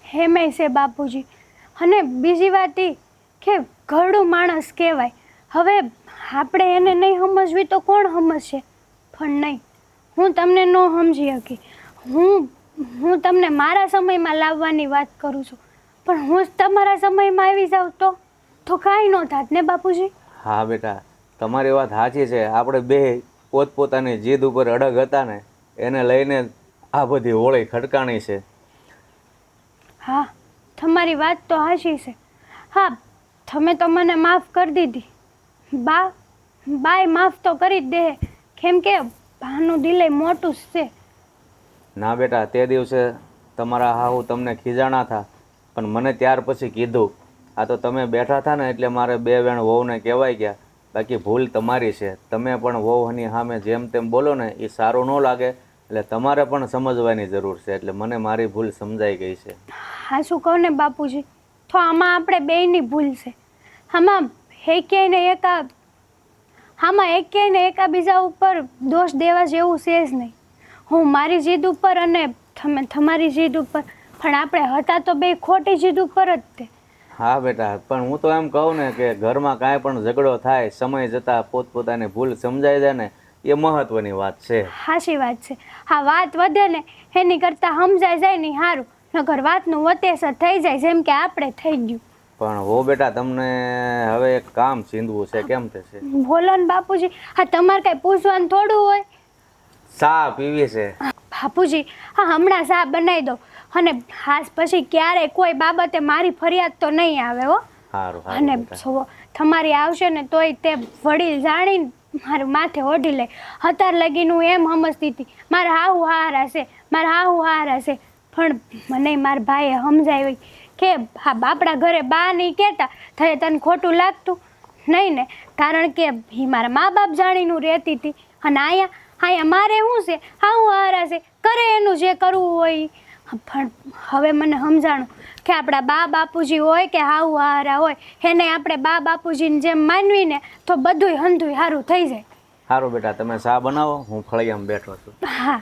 હેમે છે બાપુજી. અને બીજી વાત એ કે ઘરડું માણસ કહેવાય. હવે આપણે એને નહીં સમજવી તો કોણ સમજશે? પણ નહીં, હું તમને ન સમજી શકી. હું તમને મારા સમયમાં લાવવાની વાત કરું છું, પણ હું જ તમારા સમયમાં આવી જાઉં તો કાંઈ ન થાત ને બાપુજી? હા બેટા, તમારી વાત સાચી છે. આપણે બે પોતપોતાની જીદ ઉપર અડગ હતા ને, એને લઈને આ બધી હોળી ખડકાણી છે. હા તમારી વાત તો સાચી છે. હા તમે તો મને માફ કરી દીધી. બાય માફ તો કરી જ દે, કેમ કે ભાનું દિલે મોટું જ છે. ના બેટા, તે દિવસે તમારા હાહુ તમને ખીજાણા હતા, પણ મને ત્યાર પછી કીધું. આ તો તમે બેઠા હતા ને એટલે મારે બે વેણ વહુને કહેવાય ગયા. બાકી ભૂલ તમારી છે. તમે પણ વહુની સામે જેમ તેમ બોલો ને એ સારું ન લાગે, એટલે તમારે પણ સમજવાની જરૂર છે. એટલે મને મારી ભૂલ સમજાઈ ગઈ છે. હા શું કહું ને બાપુજી, તો આમાં આપણે બેયની ભૂલ છે. આમાં એકેયને એકાબીજા ઉપર દોષ દેવા જેવું છે જ નહીં. હું મારી જીદ ઉપર અને તમે તમારી જીદ ઉપર, પણ આપણે હતા તો બે ખોટી જીદ ઉપર જ તે. હા બેટા, પણ હું તો એમ કહું ને કે ઘરમાં કાંઈ પણ ઝઘડો થાય, સમય જતાં પોતપોતાની ભૂલ સમજાઈ જાય ને એ મહત્વની વાત છે. સાચી વાત છે. હા, વાત વધે ને એની કરતાં સમજાઈ જાય ને સારું, નકર વાતનું વતેસર થઈ જાય જેમ કે આપણે થઈ ગયું. પણ હો બેટા, તમને હવે એક કામ ચીંધવું છે. કેમ થશે? બોલો ને બાપુજી. હા, તમારે કાંઈ પૂછવાનું થોડું હોય. ચા પીવી છે. બાપુજી, હા હમણાં ચા બનાવી દો, અને ખાસ પછી ક્યારેય કોઈ બાબતે મારી ફરિયાદ તો નહીં આવે હો. સારું અને સારું બેટા. જો તમારી આવશે ને તોય તે વડીલ જાણીને મારું માથે ઓઢી લે. અત્યાર લગીન હું એમ સમજતી હતી મારા હાહુ હારા છે, મારા હાહુ હારા છે, પણ મને મારા ભાઈએ સમજાવ્યું કે હા આપણા ઘરે બા નહીં કહેતા થાય તને ખોટું લાગતું નહીં ને, કારણ કે એ મારા મા બાપ જાણીનું રહેતી હતી. અને અહીંયા મારે શું છે, હાહુ હારા છે, કરે એનું જે કરવું હોય. પણ હવે મને સમજાણું કે આપણા બા બાપુજી હોય કે હાહુ હારા હોય, એને આપણે બા બાપુજીને જેમ માનવી ને તો બધુંય હંધુય સારું થઈ જાય. સારું બેટા, તમે ચા બનાવો, હું ફળિયામાં બેઠો છું. હા.